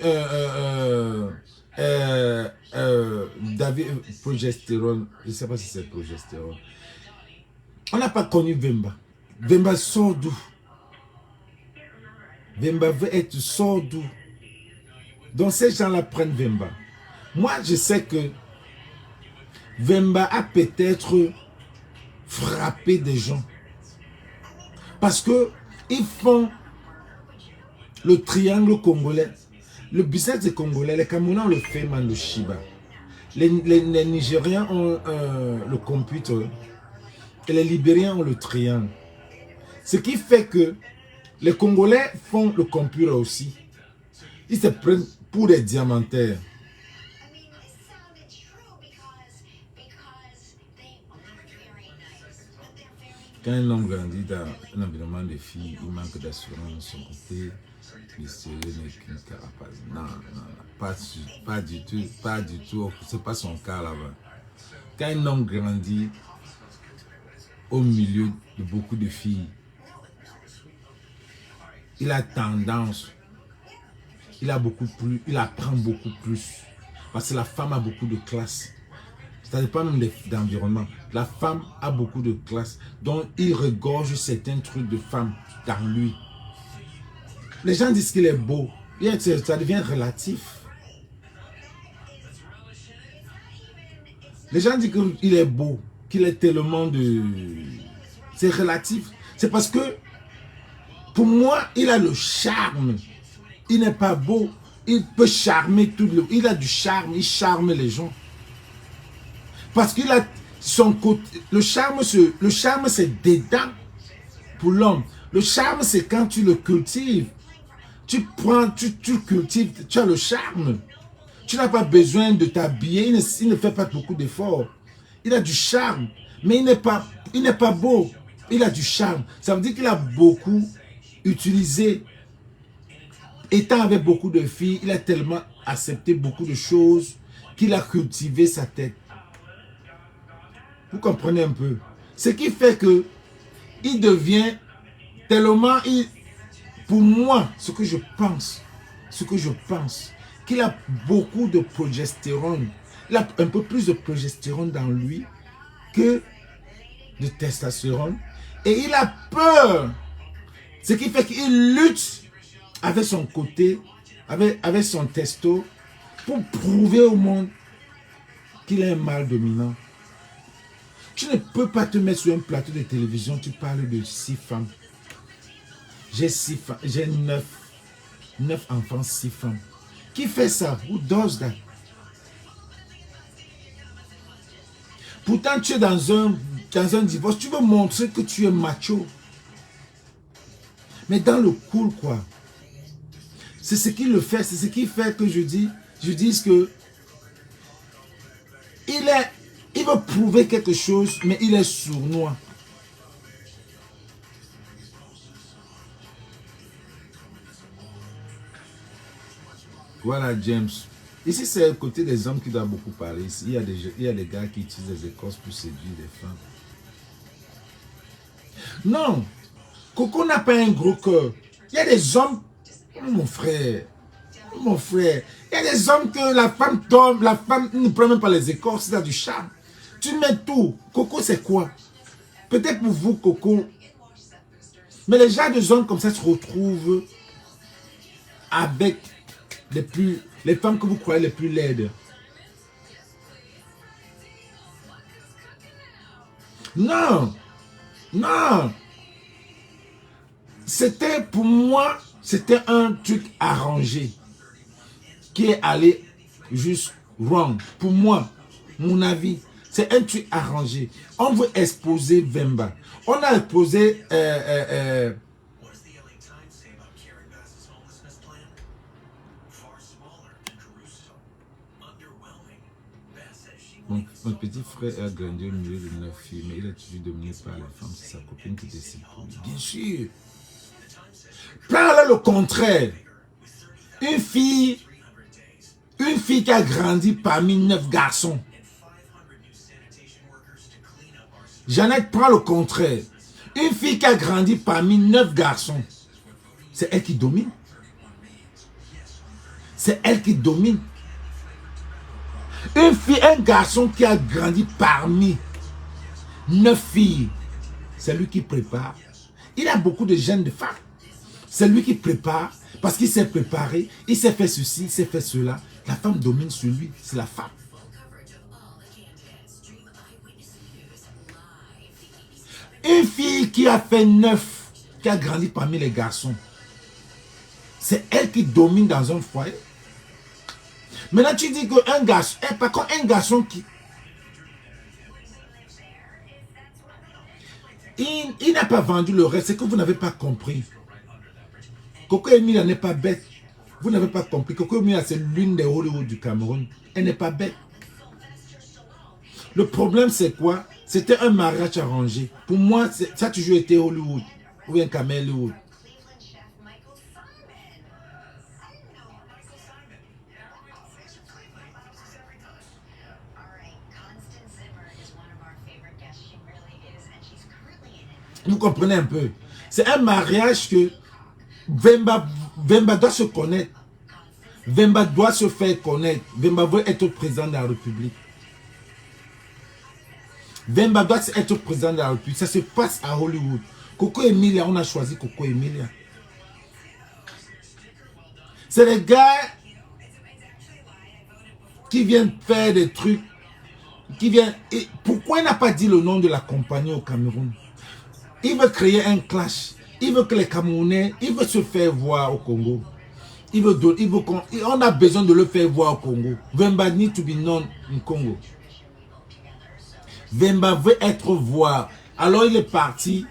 David Progestérone. Je ne sais pas si c'est Progestérone. On n'a pas connu Vemba. Vemba sort d'où? Vemba veut être sort d'où? Donc ces gens-là prennent Vemba. Moi, je sais que Vemba a peut-être frappé des gens. Parce que ils font le triangle congolais. Le business des Congolais, les Camerounais ont le Feman, le Shiba. Les Nigériens ont le computer. Et les Libériens ont le triangle. Ce qui fait que les Congolais font le computer aussi. Ils se prennent pour des diamantaires. Quand un homme grandit dans un environnement de filles, il manque d'assurance, son côté mystérieux n'est qu'une carapace. Non, pas du tout. C'est pas son cas là-bas. Quand un homme grandit au milieu de beaucoup de filles, il a tendance, il apprend beaucoup plus. Parce que la femme a beaucoup de classe. Ça dépend même d'environnement. La femme a beaucoup de classe. Donc, il regorge certains trucs de femme dans lui. Les gens disent qu'il est beau. Ça devient relatif. Les gens disent qu'il est beau. Qu'il est tellement de... C'est relatif. C'est parce que, pour moi, il a le charme. Il n'est pas beau. Il peut charmer tout le... Il a du charme. Il charme les gens. Parce qu'il a son côté. Le charme, c'est dedans pour l'homme. Le charme, c'est quand tu le cultives. Tu prends, tu cultives, tu as le charme. Tu n'as pas besoin de t'habiller. Il ne fait pas beaucoup d'efforts. Il a du charme. Mais il n'est pas beau. Il a du charme. Ça veut dire qu'il a beaucoup utilisé étant avec beaucoup de filles, il a tellement accepté beaucoup de choses qu'il a cultivé sa tête. Vous comprenez un peu? Ce qui fait que il devient tellement, pour moi, ce que je pense, qu'il a beaucoup de progestérone. Il a un peu plus de progestérone dans lui que de testostérone. Et il a peur. Ce qui fait qu'il lutte avec son côté, avec son testo, pour prouver au monde qu'il est un mâle dominant. Tu ne peux pas te mettre sur un plateau de télévision, tu parles de 6 femmes. J'ai 6 femmes, j'ai 9 enfants, 6 femmes. Qui fait ça? Who does that? Pourtant, tu es dans un divorce, tu veux montrer que tu es macho. Mais dans le cool, quoi. C'est ce qui le fait, c'est ce qui fait que je dis que il veut prouver quelque chose, mais il est sournois. Voilà, James. Ici, c'est le côté des hommes qui doit beaucoup parler. Ici, il y a des gars qui utilisent les écorces pour séduire les femmes. Non. Coco n'a pas un gros cœur. Il y a des hommes... Mon frère. Il y a des hommes que la femme tombe, la femme ne prend même pas les écorces, c'est du charme. Tu mets tout. Coco, c'est quoi? Peut-être pour vous, Coco. Mais les gens de hommes comme ça se retrouvent avec les femmes que vous croyez les plus laides. Non. Non. C'était, pour moi, c'était un truc arrangé qui est allé juste wrong. Pour moi, mon avis, c'est un truc arrangé. On veut exposer Vemba. On a exposé mon petit frère a grandi au milieu de 9 filles, mais il est toujours dominé par la femme, c'est sa copine qui décide pour lui. Bien sûr. Prends-le le contraire. Une fille qui a grandi parmi 9 garçons. Jeannette prend le contraire. Une fille qui a grandi parmi 9 garçons. C'est elle qui domine. C'est elle qui domine. Un garçon qui a grandi parmi 9 filles. C'est lui qui prépare. Il a beaucoup de gènes de femmes. C'est lui qui prépare. Parce qu'il s'est préparé. Il s'est fait ceci, il s'est fait cela. La femme domine sur lui. C'est la femme. Une fille qui a fait 9, qui a grandi parmi les garçons. C'est elle qui domine dans un foyer. Maintenant, tu dis qu'un garçon, par contre, un garçon qui... Il n'a pas vendu le reste, c'est que vous n'avez pas compris. Coco Emilia n'est pas bête. Vous n'avez pas compris. Coco Emilia, c'est l'une des Hollywood du Cameroun. Elle n'est pas bête. Le problème, c'est quoi? C'était un mariage arrangé. Pour moi, ça a toujours été Hollywood. Ou un Cameroun. Vous comprenez un peu? C'est un mariage que Vemba doit se connaître. Vemba doit se faire connaître. Vemba veut être président de la République. Vemba doit être président de la République. Ça se passe à Hollywood. Coco Emilia, on a choisi Coco Emilia. C'est les gars qui viennent faire des trucs. Et pourquoi il n'a pas dit le nom de la compagnie au Cameroun? Il veut créer un clash. Il veut que les Camerounais, il veut se faire voir au Congo. On a besoin de le faire voir au Congo. Vemba need to be known in Congo. Vemba veut être voir. Alors il est parti.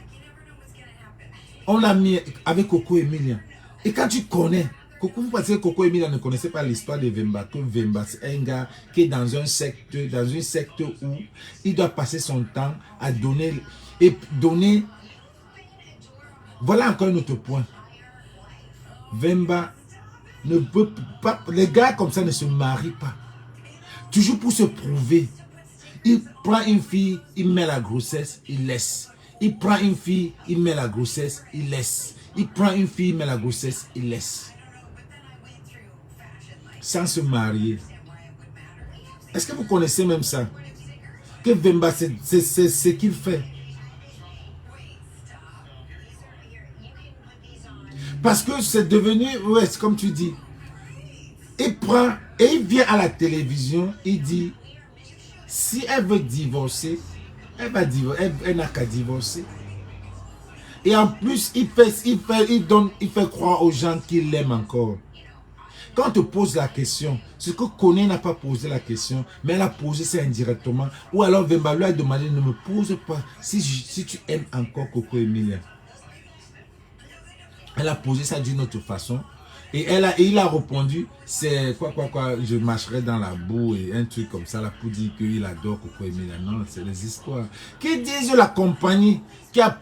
On l'a mis avec Coco Emilia. Et quand tu connais, vous pensez que Coco Emilia ne connaissait pas l'histoire de Vemba. Que Vemba, c'est un gars qui est dans une secte où il doit passer son temps à donner. Et donner. Voilà encore un autre point. Vemba ne peut pas, les gars comme ça ne se marient pas. Toujours pour se prouver. Il prend une fille, il met la grossesse, il laisse. Il prend une fille, il met la grossesse, il laisse. Il prend une fille, il met la grossesse, il laisse. Sans se marier. Est-ce que vous connaissez même ça? Que Vemba, c'est ce qu'il fait. Parce que c'est devenu, ouais, comme tu dis, il prend et il vient à la télévision, il dit, si elle veut divorcer, elle va divorcer, elle n'a qu'à divorcer. Et en plus, il fait croire aux gens qu'il l'aime encore. Quand on te pose la question, ce que Koné n'a pas posé la question, mais elle a posé ça indirectement, ou alors Vemba lui a demandé, ne me pose pas, si tu aimes encore Coco Emilia. Elle a posé ça d'une autre façon. Et il a répondu, c'est quoi, je marcherai dans la boue et un truc comme ça, là, pour dire qu'il adore Coco Emilia. Non, c'est des histoires. Qui disent la compagnie qui a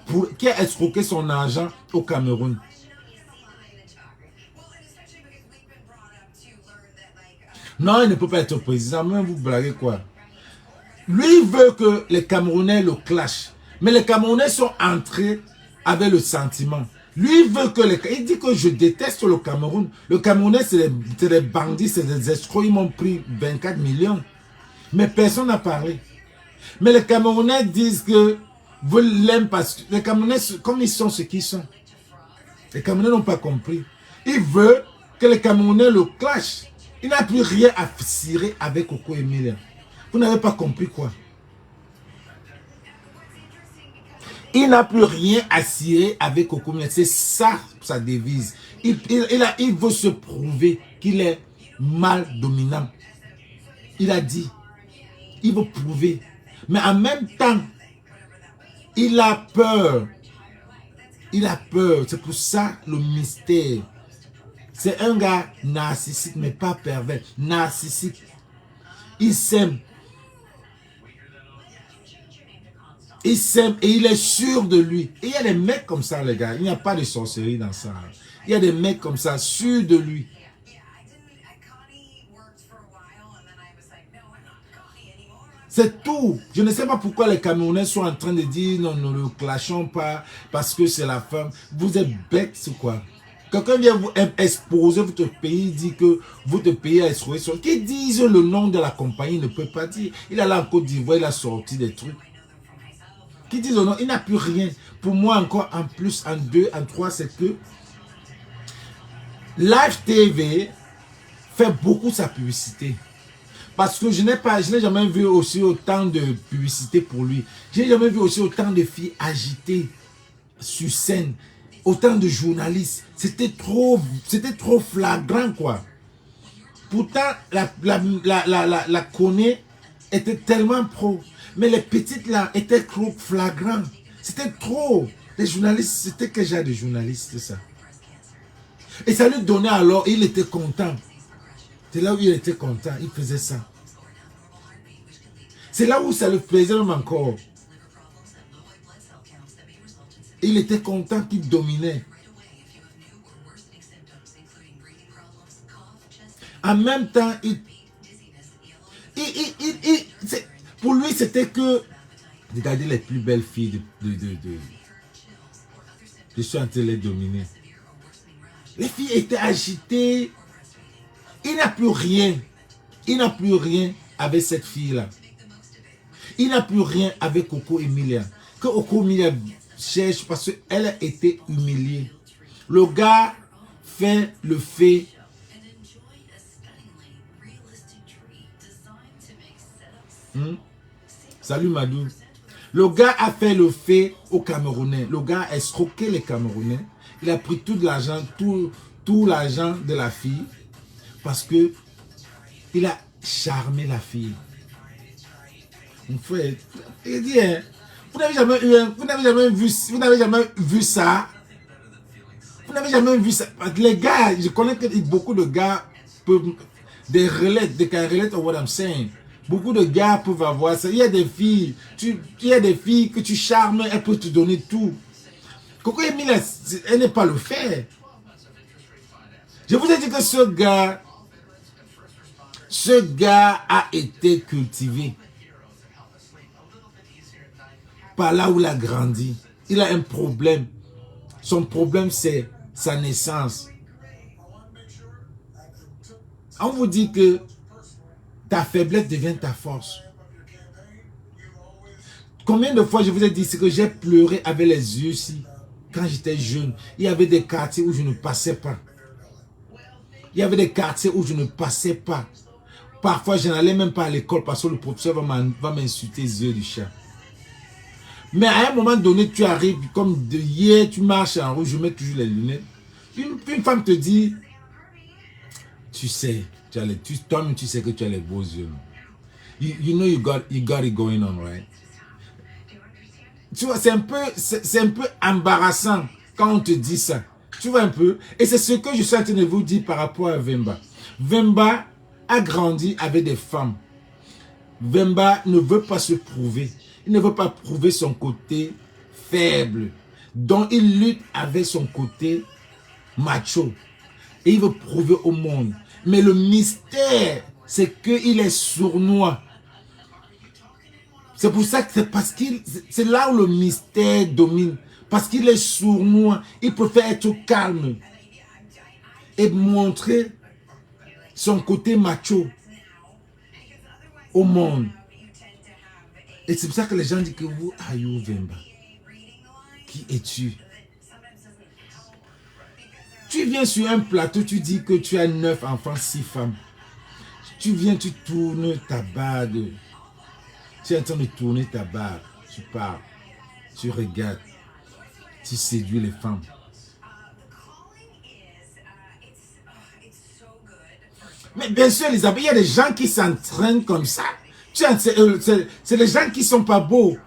escroqué son argent au Cameroun? Non, il ne peut pas être président, même vous blaguez quoi. Lui, il veut que les Camerounais le clashent. Mais les Camerounais sont entrés avec le sentiment. Lui, il veut que il dit que je déteste le Cameroun. Le Camerounais, c'est des bandits, c'est des escrocs. Ils m'ont pris 24 millions. Mais personne n'a parlé. Mais les Camerounais disent que vous l'aimez parce que les Camerounais, comme ils sont ce qu'ils sont. Les Camerounais n'ont pas compris. Il veut que les Camerounais le clashent. Il n'a plus rien à cirer avec Coco Emilia. Vous n'avez pas compris quoi? Il n'a plus rien à cirer avec Coco Emilia. C'est ça sa devise. Il veut se prouver qu'il est mal dominant. Il a dit. Il veut prouver. Mais en même temps, il a peur. Il a peur. C'est pour ça le mystère. C'est un gars narcissique, mais pas pervers. Narcissique. Il s'aime. Il s'aime et il est sûr de lui. Et il y a des mecs comme ça, les gars. Il n'y a pas de sorcellerie dans ça. Il y a des mecs comme ça, sûrs de lui. C'est tout. Je ne sais pas pourquoi les Camerounais sont en train de dire non, ne le clashons pas parce que c'est la femme. Vous êtes bêtes, c'est quoi? Quelqu'un vient vous exposer votre pays, dit que votre pays a escroqué. Qui disent le nom de la compagnie, il ne peut pas dire. Il est là en Côte d'Ivoire, il a sorti des trucs. Qui disent le nom, il n'a plus rien. Pour moi, encore en plus, en 2, en 3, c'est que Live TV fait beaucoup sa publicité. Parce que je n'ai jamais vu aussi autant de publicité pour lui. Je n'ai jamais vu aussi autant de filles agitées sur scène. Autant de journalistes. C'était trop flagrant, quoi. Pourtant, la Koné était tellement pro. Mais les petites, là, étaient trop flagrants. C'était trop. Les journalistes, c'était quel genre de journalistes, ça? Et ça lui donnait alors, il était content. C'est là où il était content, il faisait ça. C'est là où ça le plaisait même encore. Il était content qu'il dominait. En même temps, pour lui, c'était que... Regardez les plus belles filles je suis en train de les dominer. Les filles étaient agitées. Il n'a plus rien. Il n'a plus rien avec cette fille-là. Il n'a plus rien avec Coco Emilia. Que Coco Emilia cherche parce qu'elle a été humiliée. Le gars fait le fait. Salut Madou. Le gars a fait le fait aux Camerounais. Le gars a escroqué les Camerounais. Il a pris tout l'argent, tout l'argent de la fille. Parce que il a charmé la fille. Mon frère, il dit, hein, vous n'avez jamais vu ça. Vous n'avez jamais vu ça. Les gars, je connais que beaucoup de gars peuvent, they can relate to what I'm saying. Beaucoup de gars peuvent avoir ça. Il y a des filles, que tu charmes, elles peuvent te donner tout. Coco Emilia, elle n'est pas le faire. Je vous ai dit que ce gars a été cultivé par là où il a grandi. Il a un problème. Son problème, c'est sa naissance. On vous dit que ta faiblesse devient ta force. Combien de fois je vous ai dit que j'ai pleuré avec les yeux ici quand j'étais jeune. Il y avait des quartiers où je ne passais pas. Il y avait des quartiers où je ne passais pas. Parfois, je n'allais même pas à l'école parce que le professeur va m'insulter les yeux du chat. Mais à un moment donné, tu arrives, comme de hier, tu marches en rouge, je mets toujours les lunettes. Une femme te dit, tu sais, toi-même tu sais que tu as les beaux yeux. You know you got it going on, right? Tu vois, c'est un peu embarrassant quand on te dit ça. Tu vois un peu? Et c'est ce que je suis en train de vous dire par rapport à Vemba. Vemba a grandi avec des femmes. Vemba ne veut pas se prouver. Il ne veut pas prouver son côté faible. Donc il lutte avec son côté macho. Et il veut prouver au monde. Mais le mystère, c'est qu'il est sournois. C'est pour ça que c'est là où le mystère domine. Parce qu'il est sournois. Il préfère être calme. Et montrer son côté macho au monde. Et c'est pour ça que les gens disent que vous, Ayo Vemba, qui es-tu? Tu viens sur un plateau, tu dis que tu as 9 enfants, 6 femmes. Tu viens, tu tournes ta bague. Tu es en train de tourner ta barre, tu parles, tu regardes, tu séduis les femmes. Mais bien sûr, Elisabeth, il y a des gens qui s'entraînent comme ça. C'est les gens qui ne sont pas beaux,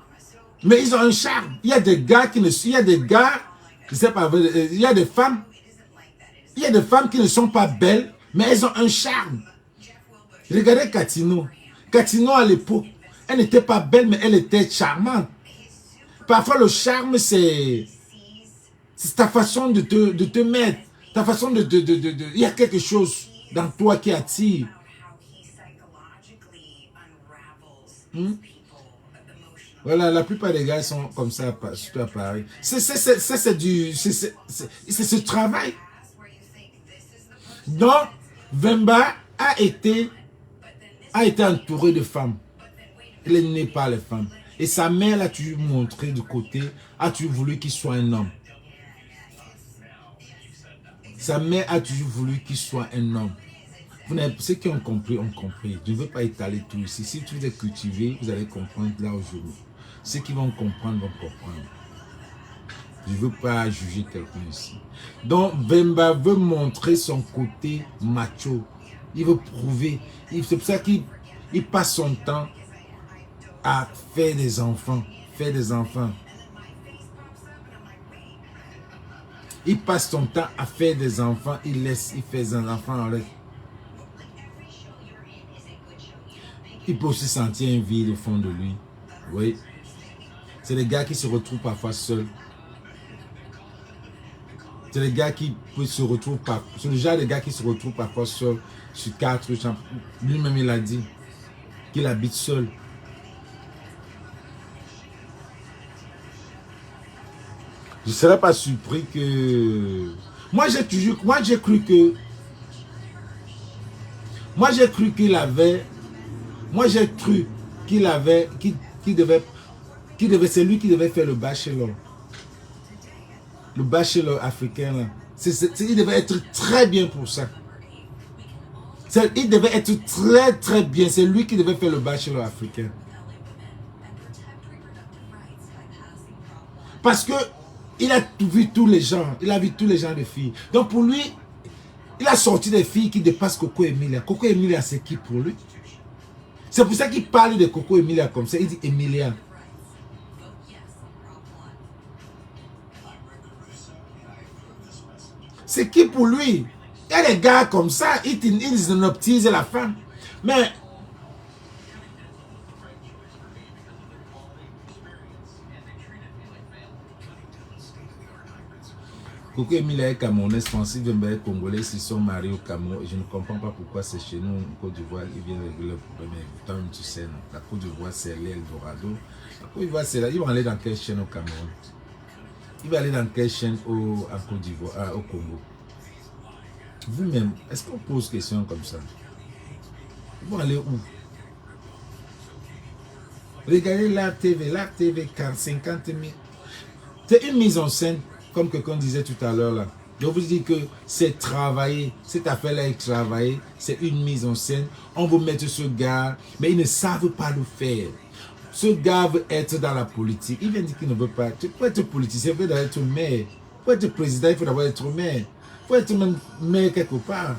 mais ils ont un charme. Il y a des gars qui ne sont, il y a des gars, je sais pas, il y a des femmes qui ne sont pas belles, mais elles ont un charme. Regardez Katino. Katino à l'époque, elle n'était pas belle, mais elle était charmante. Parfois, le charme, c'est ta façon de te mettre. Ta façon de... Il y a quelque chose dans toi qui attire. Voilà, la plupart des gars sont comme ça, surtout à Paris. C'est ce travail. Donc, Vemba a été entouré de femmes. Il est né par les femmes. Et sa mère l'a toujours montré du côté, a toujours voulu qu'il soit un homme. Sa mère a toujours voulu qu'il soit un homme. Ceux qui ont compris, ont compris. Je ne veux pas étaler tout ici. Si vous êtes cultivé, vous allez comprendre là aujourd'hui. Ceux qui vont comprendre, vont comprendre. Je ne veux pas juger quelqu'un ici. Donc, Vemba veut montrer son côté macho. Il veut prouver. C'est pour ça qu'il passe son temps à faire des enfants. Il passe son temps à faire des enfants. Il fait des enfants en l'air. Il peut aussi sentir un vide au fond de lui. Oui. C'est les gars qui se retrouvent parfois seuls. C'est les gars qui se retrouvent parfois. C'est le genre de gars qui se retrouvent parfois seuls sur 4 chambres. Lui-même, il a dit qu'il habite seul. Je ne serais pas surpris que... Moi, j'ai cru qu'il c'est lui qui devait faire le bachelor. Le bachelor africain, là. Il devait être très bien pour ça. Il devait être très, très bien. C'est lui qui devait faire le bachelor africain. Parce que il a vu tous les gens. Il a vu tous les gens de filles. Donc pour lui, il a sorti des filles qui dépassent Coco Emilia. Coco Emilia, c'est qui pour lui? C'est pour ça qu'il parle de Coco Emilia comme ça. Il dit Emilia. C'est qui pour lui? Il y a des gars comme ça, ils hypnotisent la femme. Mais Coco Emilia est camerounaise, Francis Vemba est congolais, ils se sont mariés au Cameroun. Je ne comprends pas pourquoi c'est chez nous, en Côte d'Ivoire, ils viennent régler le problème. Pourtant, tu sais, non. La Côte d'Ivoire, c'est l'Eldorado. La Côte d'Ivoire, c'est là. Ils vont aller dans quelle chaîne au Cameroun? Ils vont aller dans quelle chaîne en Côte d'Ivoire, au Congo? Vous-même, est-ce qu'on pose question comme ça? Ils vont aller où? Regardez la TV 50 000. C'est une mise en scène, comme quelqu'un disait tout à l'heure là. Je vous dis que c'est travaillé, cette affaire-là est travaillée, c'est une mise en scène. On vous met ce gars, mais ils ne savent pas le faire. Ce gars veut être dans la politique. Il vient dire qu'il ne veut pas. Tu peux être politicien, il faut être maire. Pour être président, il faut d'abord être maire. Il faut être même maire quelque part.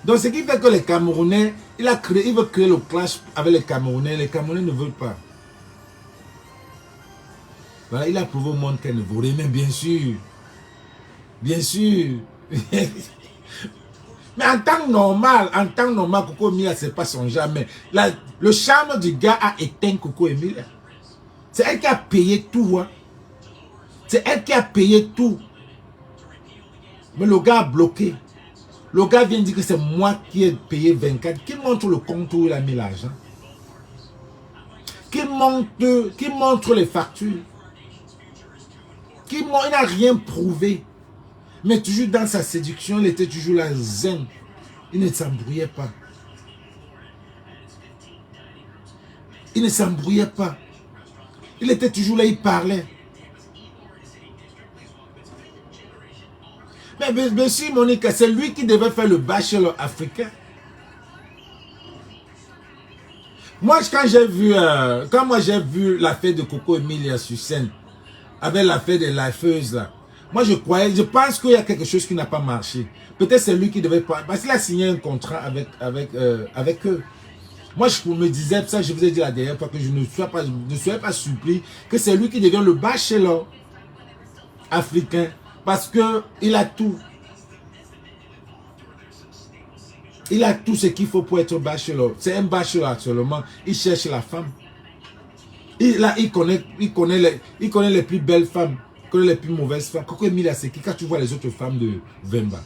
Donc ce qui fait que les Camerounais, il veut créer le clash avec les Camerounais ne veulent pas. Voilà, il a prouvé au monde qu'elle ne vaut rien, mais bien sûr. Bien sûr. Mais en temps normal, Coco Emilia, c'est pas son genre. Mais le charme du gars a éteint Coco Emilia. C'est elle qui a payé tout. Hein. C'est elle qui a payé tout. Mais le gars a bloqué. Le gars vient dire que c'est moi qui ai payé 24. Qui montre le compte où il a mis l'argent? Qui montre les factures? Il n'a rien prouvé. Mais toujours dans sa séduction, il était toujours là zen. Il ne s'embrouillait pas. Il ne s'embrouillait pas. Il était toujours là, il parlait. Mais bien sûr, Monica, c'est lui qui devait faire le bachelor africain. Moi, quand j'ai vu l'affaire de Coco Emilia sur scène, avec l'affaire des lifeuses là, moi je pense qu'il y a quelque chose qui n'a pas marché. Peut-être c'est lui qui devait pas, parce qu'il a signé un contrat avec eux. Moi je me disais, ça je vous ai dit la dernière fois, que je ne sois pas surpris que c'est lui qui devient le bachelor africain, parce que il a tout. Il a tout ce qu'il faut pour être bachelor. C'est un bachelor actuellement, il cherche la femme. Il connaît les plus belles femmes, il connaît les plus mauvaises femmes. Coco Emilia, c'est qui? Quand tu vois les autres femmes de Vemba,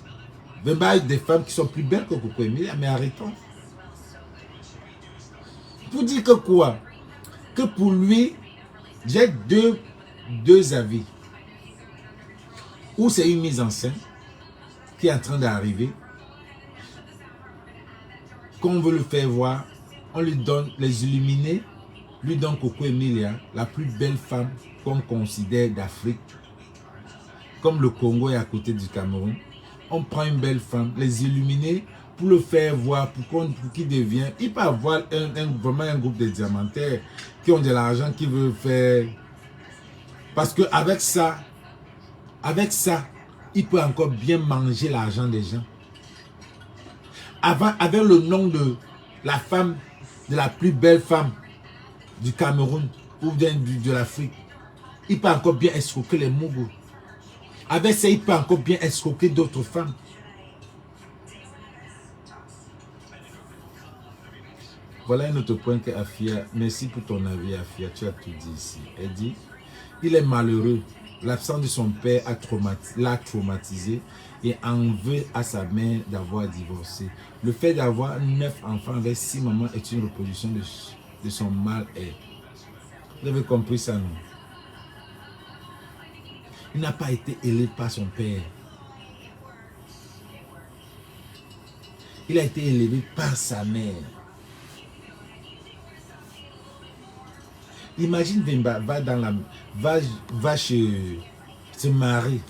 Vemba a des femmes qui sont plus belles que Coco Emilia, mais arrêtons. Pour dire que quoi? Que pour lui, j'ai deux avis. Ou c'est une mise en scène qui est en train d'arriver, qu'on veut le faire voir, on lui donne les illuminés. Lui donne Coco Emilia, la plus belle femme qu'on considère d'Afrique. Comme le Congo est à côté du Cameroun. On prend une belle femme, les illuminer pour le faire voir, pour qu'il devienne. Il peut avoir vraiment un groupe de diamantaires qui ont de l'argent, qui veulent faire. Parce qu'avec ça, il peut encore bien manger l'argent des gens. Avec le nom de la femme, de la plus belle femme du Cameroun ou de l'Afrique, il peut encore bien escroquer les Mougou. Avec ça, il peut encore bien escroquer d'autres femmes. Voilà un autre point que Afia, merci pour ton avis Afia, tu as tout dit ici. Elle dit, il est malheureux, l'absence de son père l'a traumatisé et en veut à sa mère d'avoir divorcé. Le fait d'avoir 9 enfants avec 6 mamans est une reproduction de son mal-être. Vous avez compris ça, non? Il n'a pas été élevé par son père. Il a été élevé par sa mère. Imagine Vemba va se marier.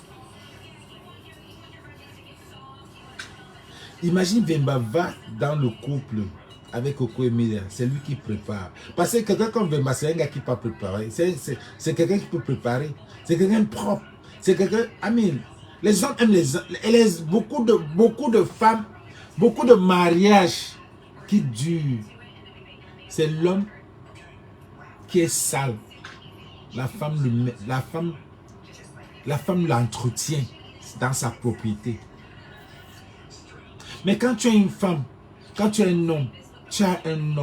Imagine Vemba va dans le couple avec Coco Emilia, c'est lui qui prépare. Parce que quelqu'un comme Vemba, c'est un gars qui peut préparer. C'est quelqu'un qui peut préparer. C'est quelqu'un propre. C'est quelqu'un, Amine. Les hommes aiment les hommes. Beaucoup de femmes, beaucoup de mariages qui durent. C'est l'homme qui est sale. La femme l'entretient dans sa propriété. Mais quand tu as une femme, quand tu as un homme,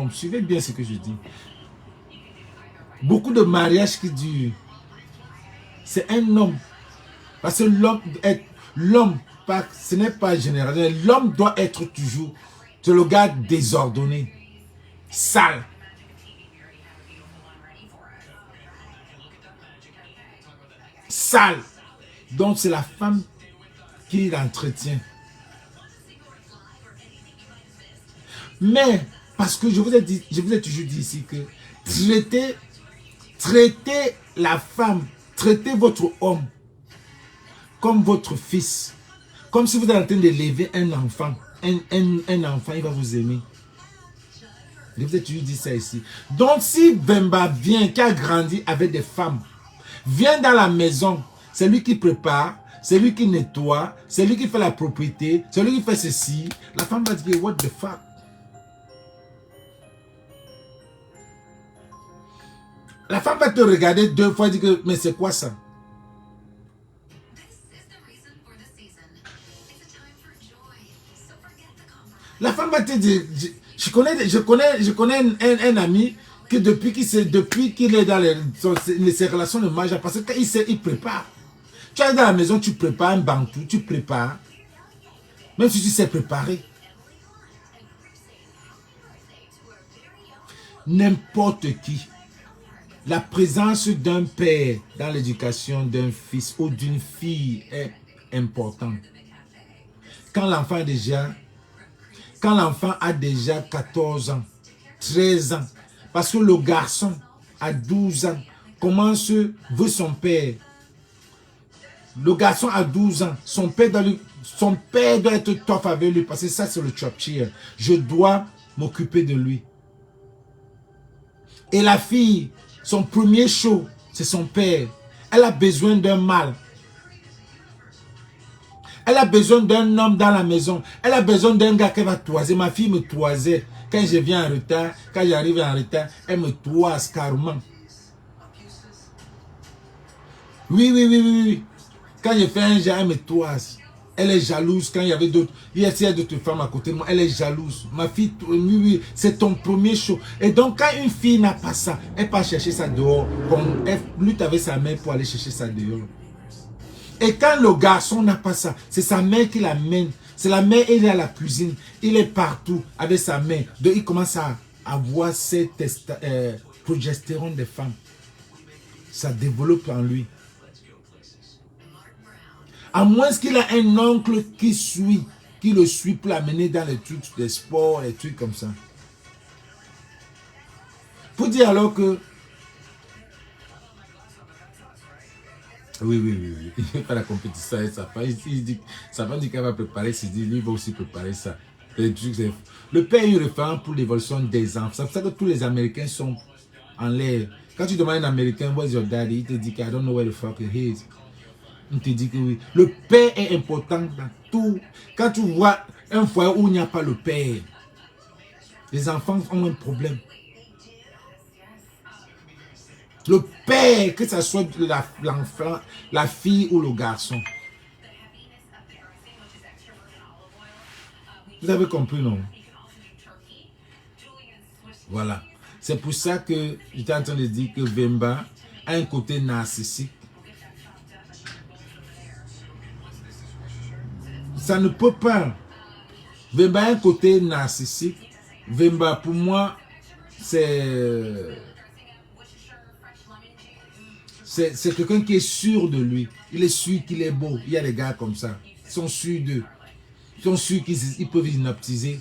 suivez bien ce que je dis. Beaucoup de mariages qui durent, c'est un homme. Parce que l'homme, ce n'est pas général. L'homme doit être toujours, c'est le gars désordonné, sale. Sale. Donc c'est la femme qui l'entretient. Mais, parce que je vous ai toujours dit ici que traitez la femme, traitez votre homme comme votre fils. Comme si vous êtes en train d'élever un enfant. Un enfant, il va vous aimer. Je vous ai toujours dit ça ici. Donc si Vemba vient, qui a grandi avec des femmes, vient dans la maison, c'est lui qui prépare, c'est lui qui nettoie, c'est lui qui fait la propriété, c'est lui qui fait ceci, la femme va dire, what the fuck? La femme va te regarder 2 fois et dire que, mais c'est quoi ça? La femme va te dire, je connais un ami que depuis qu'il est dans ses relations de mariage, parce qu'il prépare. Tu es dans la maison, tu prépares un bantou, tu prépares. Même si tu sais préparer. N'importe qui. La présence d'un père dans l'éducation d'un fils ou d'une fille est importante. Quand l'enfant a déjà 14 ans, 13 ans, parce que le garçon à 12 ans commence veut son père. Le garçon a 12 ans, son père doit être tough avec lui parce que ça c'est le chop cheer. Je dois m'occuper de lui. Et la fille, son premier show, c'est son père. Elle a besoin d'un mâle. Elle a besoin d'un homme dans la maison. Elle a besoin d'un gars qui va toiser. Ma fille me toisait. Quand je viens en retard, quand j'arrive en retard, elle me toise carrément. Oui. Quand je fais un genre, elle me toise. Elle est jalouse quand il y avait d'autres. Il y a d'autres femmes à côté de moi. Elle est jalouse. Ma fille, oui, c'est ton premier show. Et donc, quand une fille n'a pas ça, elle part chercher ça dehors. Elle lutte avec sa mère pour aller chercher ça dehors. Et quand le garçon n'a pas ça, c'est sa mère qui l'amène. C'est la mère, il est à la cuisine. Il est partout avec sa mère. Donc, il commence à avoir cette progestérone des femmes. Ça développe en lui. À moins qu'il ait un oncle qui le suit pour l'amener dans les trucs des sports, les trucs comme ça. Pour dire alors que... Oui. Il fait pas la compétition avec sa femme. Sa femme dit qu'elle va préparer, lui va aussi préparer ça. Le père est référent pour l'évolution des enfants. C'est pour ça que tous les Américains sont en l'air. Quand tu demandes à un Américain, where's your daddy? Il te dit que I don't know where the fuck he is. On te dit que oui. Le père est important dans tout. Quand tu vois un foyer où il n'y a pas le père, les enfants ont un problème. Le père, que ce soit l'enfant, la fille ou le garçon. Vous avez compris, non? Voilà. C'est pour ça que j'étais en train de dire que Vemba a un côté narcissique. Ça ne peut pas. Vemba a un côté narcissique. Vemba, pour moi, c'est quelqu'un qui est sûr de lui. Il est sûr qu'il est beau. Il y a des gars comme ça. Ils sont sûrs d'eux. Ils sont sûrs qu'ils peuvent hypnotiser.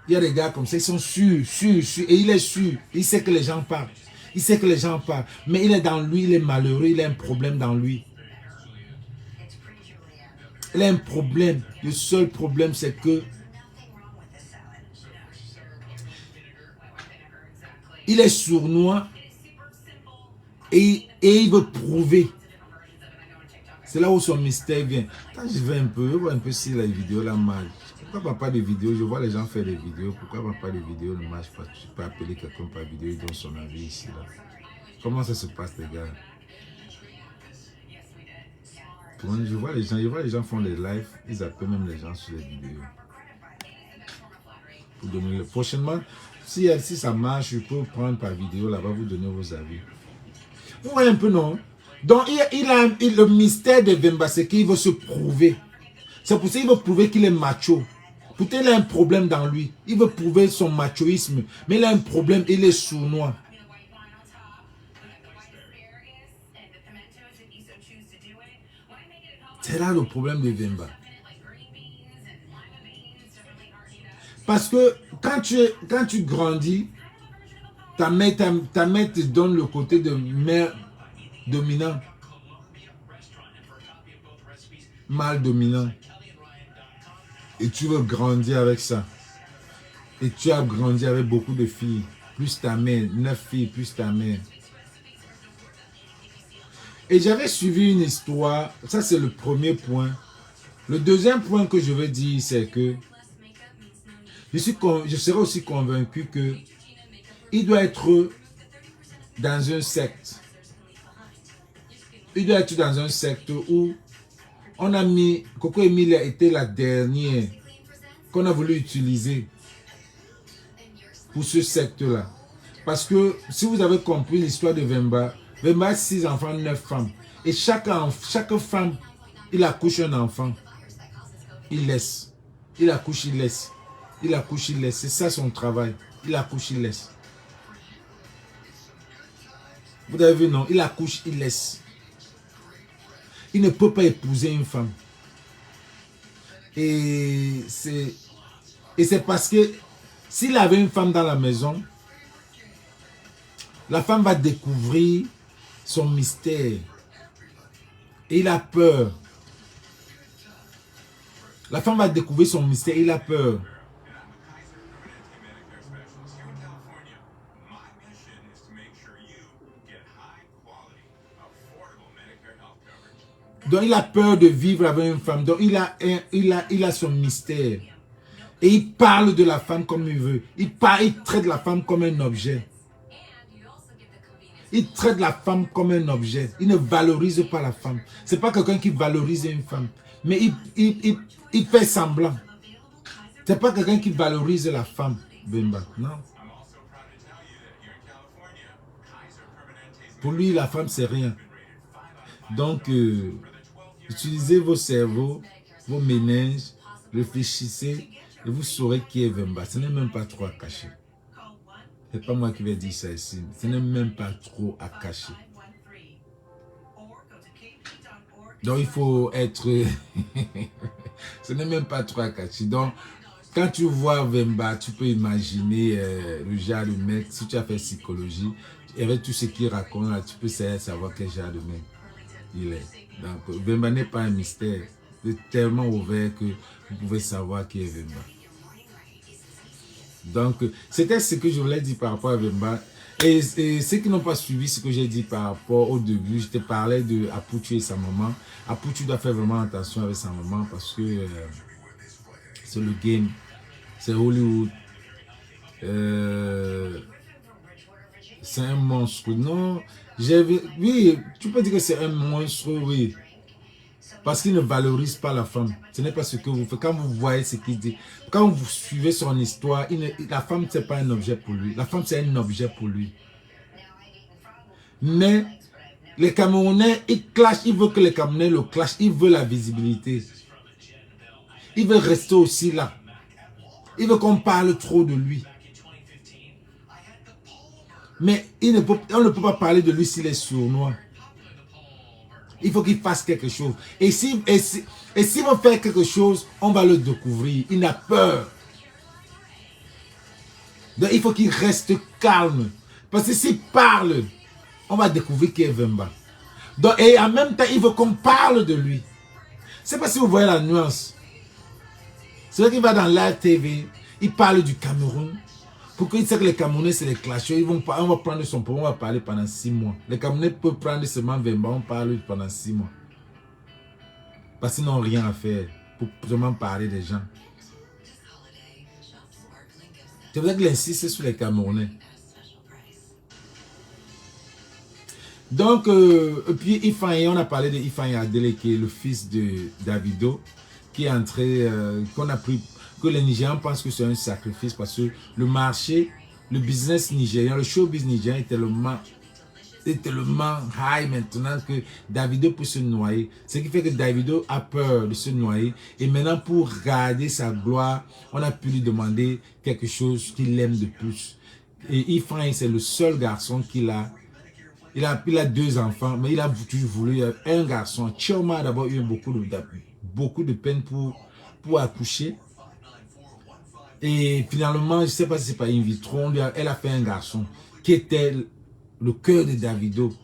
Il y a des gars comme ça. Ils sont sûrs. Et il est sûr. Il sait que les gens parlent. Il sait que les gens parlent. Mais il est dans lui. Il est malheureux. Il a un problème dans lui. Il a un problème. Le seul problème, c'est que il est sournois et il veut prouver. C'est là où son mystère vient. Quand je vais je vois un peu si la vidéo là marche. Pourquoi pas de vidéo? Je vois les gens faire des vidéos. Pourquoi pas de vidéo ne marche pas? Tu peux appeler quelqu'un par vidéo, il donne son avis ici là. Comment ça se passe, les gars? Je vois les gens font des lives, ils appellent même les gens sur les vidéos. Pour donner prochainement, si ça marche, je peux prendre par vidéo là-bas, vous donner vos avis. Vous voyez un peu, non? Donc, le mystère de Vemba, c'est qu'il veut se prouver. C'est pour ça qu'il veut prouver qu'il est macho. Peut-être qu'il a un problème dans lui. Il veut prouver son machoïsme. Mais il a un problème, il est sournois. C'est là le problème de Vemba. Parce que quand tu grandis, ta mère te donne le côté de mère dominant. Mâle dominant. Et tu veux grandir avec ça. Et tu as grandi avec beaucoup de filles. Plus ta mère, 9 filles, plus ta mère. Et j'avais suivi une histoire. Ça, c'est le premier point. Le deuxième point que je veux dire, c'est que je serais aussi convaincu que il doit être dans un secte. Il doit être dans un secte où on a mis, Coco Emilia était la dernière qu'on a voulu utiliser pour ce secte-là. Parce que si vous avez compris l'histoire de Vemba, Vemba a 6 enfants, 9 femmes. Et chaque femme, il accouche un enfant. Il laisse. Il accouche, il laisse. Il accouche, il laisse. C'est ça son travail. Il accouche, il laisse. Vous avez vu, non? Il accouche, il laisse. Il ne peut pas épouser une femme. Et c'est parce que s'il avait une femme dans la maison, la femme va découvrir son mystère. Et il a peur. La femme va découvrir son mystère, il a peur. Donc il a peur de vivre avec une femme. Donc il a son mystère. Et il parle de la femme comme il veut. Il traite la femme comme un objet. Il traite la femme comme un objet. Il ne valorise pas la femme. Ce n'est pas quelqu'un qui valorise une femme. Mais il fait semblant. Ce n'est pas quelqu'un qui valorise la femme. Vemba, non. Pour lui, la femme, c'est rien. Donc, utilisez vos cerveaux, vos méninges, réfléchissez et vous saurez qui est Vemba. Ce n'est même pas trop à cacher. Ce n'est pas moi qui vais dire ça ici. Ce n'est même pas trop à cacher. Donc il faut être... Ce n'est même pas trop à cacher. Donc quand tu vois Vemba, tu peux imaginer le genre de mec. Si tu as fait psychologie, avec tout ce qu'il raconte, là, tu peux savoir quel genre de mec il est. Donc Vemba n'est pas un mystère. C'est tellement ouvert que vous pouvez savoir qui est Vemba. Donc, c'était ce que je voulais dire par rapport à Vemba. Et ceux qui n'ont pas suivi ce que j'ai dit par rapport au début, je te parlais de Aputu et sa maman. Aputu doit faire vraiment attention avec sa maman parce que c'est le game, c'est Hollywood. C'est un monstre. Non, oui, tu peux dire que c'est un monstre, oui. Parce qu'il ne valorise pas la femme. Ce n'est pas ce que vous faites. Quand vous voyez ce qu'il dit, quand vous suivez son histoire, la femme, ce n'est pas un objet pour lui. La femme, c'est un objet pour lui. Mais les Camerounais, ils clashent. Ils veulent que les Camerounais le clashent. Ils veulent la visibilité. Ils veulent rester aussi là. Ils veulent qu'on parle trop de lui. Mais on ne peut pas parler de lui s'il est sournois. Il faut qu'il fasse quelque chose. Et s'il veut faire quelque chose, on va le découvrir. Il a peur. Donc il faut qu'il reste calme. Parce que s'il parle, on va découvrir qui est Vemba. Donc, et en même temps, il veut qu'on parle de lui. Je ne sais pas si vous voyez la nuance. C'est vrai qu'il va dans la TV, il parle du Cameroun. Pour qu'il sait que les Camerounais, c'est les clasheurs, on va prendre son problème, on va parler pendant 6 mois. Les Camerounais peuvent prendre seulement Vemba, on parle pendant 6 mois. Parce qu'ils n'ont rien à faire pour vraiment parler des gens. C'est vrai qu'il insiste sur les Camerounais. Donc, et puis Ifeanyi, on a parlé de Ifeanyi Adele, qui est le fils de Davido, qui est entré, qu'on a pris... que les Nigérians pensent que c'est un sacrifice parce que le marché, le business nigérien, le showbiz nigérien est tellement est tellement high maintenant que Davido peut se noyer. Ce qui fait que Davido a peur de se noyer. Et maintenant, pour garder sa gloire, on a pu lui demander quelque chose qu'il aime de plus. Et Ifrane, c'est le seul garçon qu'il a. Il a 2 enfants, mais il a toujours voulu un garçon. Chioma a d'abord eu beaucoup de peine pour accoucher. Et finalement, je ne sais pas si c'est pas in vitro, elle a fait un garçon qui était le cœur de Davido.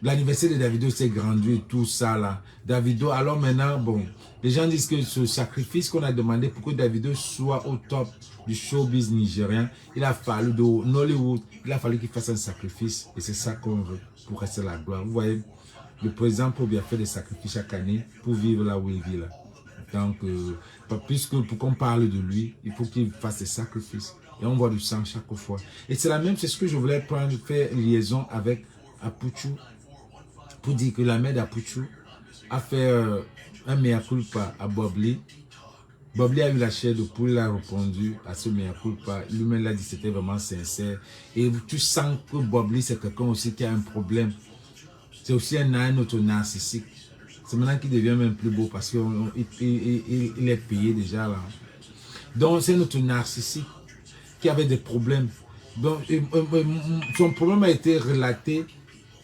L'anniversaire de Davido s'est grandi et tout ça là. Davido, alors maintenant, bon, les gens disent que ce sacrifice qu'on a demandé pour que Davido soit au top du showbiz nigérien, il a fallu de Nollywood, il a fallu qu'il fasse un sacrifice et c'est ça qu'on veut pour rester la gloire. Vous voyez, le président Pobi a fait des sacrifices chaque année pour vivre là où il vit là. Donc, puisque pour qu'on parle de lui, il faut qu'il fasse des sacrifices. Et on voit du sang chaque fois. Et c'est la même, c'est ce que je voulais faire liaison avec Apuchu. Pour dire que la mère d'Apuchu a fait un mea culpa à Bobli. Bobli a eu la chair de poule, il a répondu à ce mea culpa. Lui-même l'a dit, c'était vraiment sincère. Et tu sens que Bobli, c'est quelqu'un aussi qui a un problème. C'est aussi un autre narcissique. C'est maintenant qu'il devient même plus beau parce qu'il est payé déjà là. Donc c'est notre narcissique qui avait des problèmes. Donc son problème a été relaté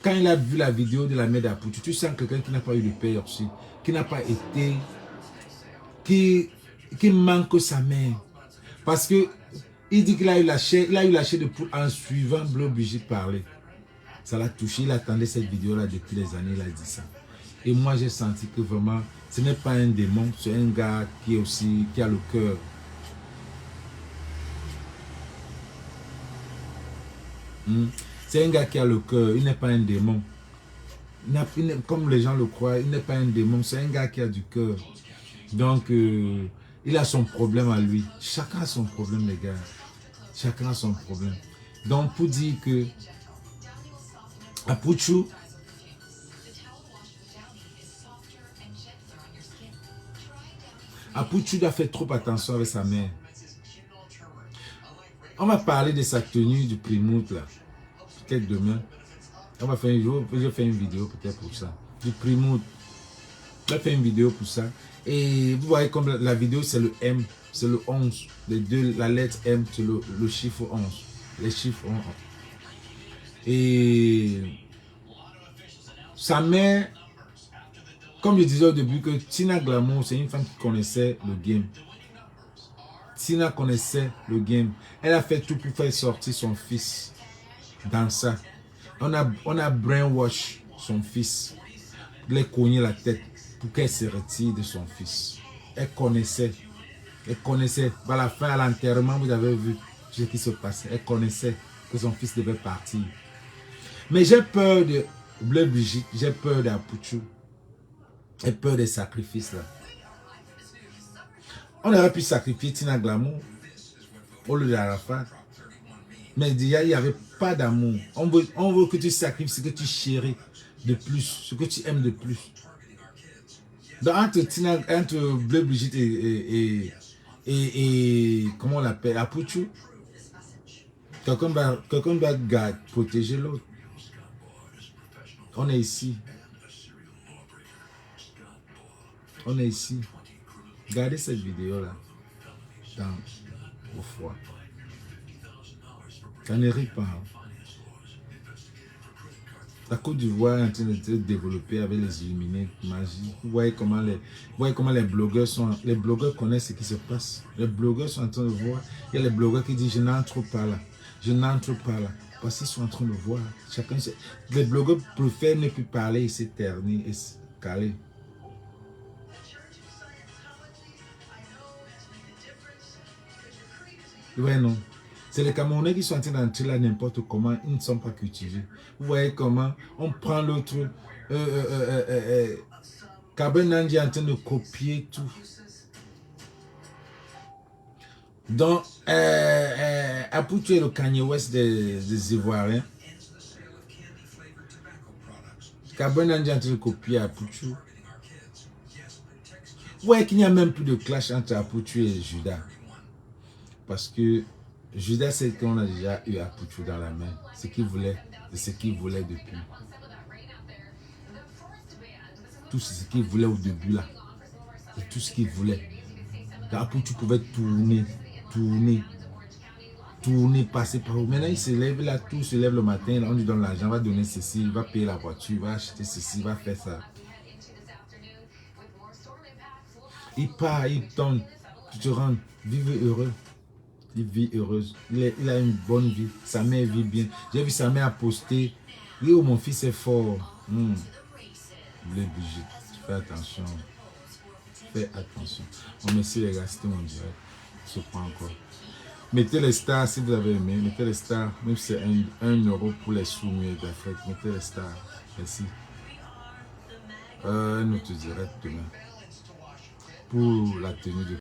quand il a vu la vidéo de la mère d'Apuchu. Tu sens quelqu'un qui n'a pas eu de père aussi, qui n'a pas été, qui manque sa mère. Parce que il dit qu'il a eu la chair, de poule en suivant Bleu Brigitte parler. Ça l'a touché, il attendait cette vidéo-là depuis des années, il a dit ça. Et moi, j'ai senti que vraiment, ce n'est pas un démon, c'est un gars qui a le cœur. C'est un gars qui a le cœur, il n'est pas un démon. Comme les gens le croient, il n'est pas un démon, c'est un gars qui a du cœur. Donc, il a son problème à lui. Chacun a son problème, les gars. Chacun a son problème. Donc, pour dire que Apuchu, Apuchu a fait trop attention avec sa mère. On va parler de sa tenue du Primout là. Peut-être demain. On va faire une vidéo. Je vais faire une vidéo peut-être pour ça. Du Primout. Je vais faire une vidéo pour ça. Et vous voyez comme la vidéo c'est le M. C'est le 11. La lettre M c'est le chiffre 11. Les chiffres 11. Et sa mère, comme je disais au début, que Tina Glamour, c'est une femme qui connaissait le game. Tina connaissait le game. Elle a fait tout pour faire sortir son fils dans ça. On a brainwash son fils. Pour lui cogner la tête pour qu'elle se retire de son fils. Elle connaissait. Elle connaissait. À la fin, à l'enterrement, vous avez vu ce qui se passait. Elle connaissait que son fils devait partir. Mais j'ai peur de Bleu Brigitte. J'ai peur d'Apuchu. J'ai peur des sacrifices là. On aurait pu sacrifier Tina Glamour au lieu d'Arafat. Mais il n'y avait pas d'amour. On veut que tu sacrifies ce que tu chéris de plus, ce que tu aimes de plus. Donc entre Bleu Brigitte et comment on l'appelle, Apuchu, quelqu'un doit protéger l'autre. On est ici. On est ici. Regardez cette vidéo-là. Au froid. Ça ne rit pas. La Côte d'Ivoire est en train de se développer avec les illuminés magiques. Vous voyez comment les blogueurs sont. Les blogueurs connaissent ce qui se passe. Les blogueurs sont en train de voir. Il y a les blogueurs qui disent je n'entre pas là. Je n'entre pas là. Parce qu'ils sont en train de voir. Les blogueurs préfèrent ne plus parler et s'éterniser et se caler. Ouais, non. C'est les Camerounais qui sont en train d'entrer là n'importe comment. Ils ne sont pas cultivés. Vous voyez comment on prend l'autre. Kabé Nandi est en train de copier tout. Donc, Apuchu est le Kanye West des Ivoiriens. Kabé Nandi est en train de copier Apuchu. Vous voyez qu'il n'y a même plus de clash entre Apuchu et Judas. Parce que Judas, c'est qu'on a déjà eu Apouchou dans la main. Ce qu'il voulait, c'est ce qu'il voulait depuis. Tout ce qu'il voulait au début là. C'est tout ce qu'il voulait. Apouchou pouvait tourner, passer par où. Maintenant, il se lève là, tout se lève le matin, là, on lui donne l'argent, va donner ceci, va payer la voiture, va acheter ceci, va faire ça. Il part, il tombe, tu te rends, vive heureux. Il vit heureuse, il a une bonne vie, sa mère vit bien. J'ai vu sa mère poster, oh mon fils est fort. Les budgets, fais attention. Fais attention. Bon, merci les gars, c'était mon direct. Je prends encore. Mettez les stars si vous avez aimé. Mettez les stars, même si c'est 1 euro pour les sous-muets d'Afrique. Mettez les stars. Merci. Un autre direct demain. Pour la tenue de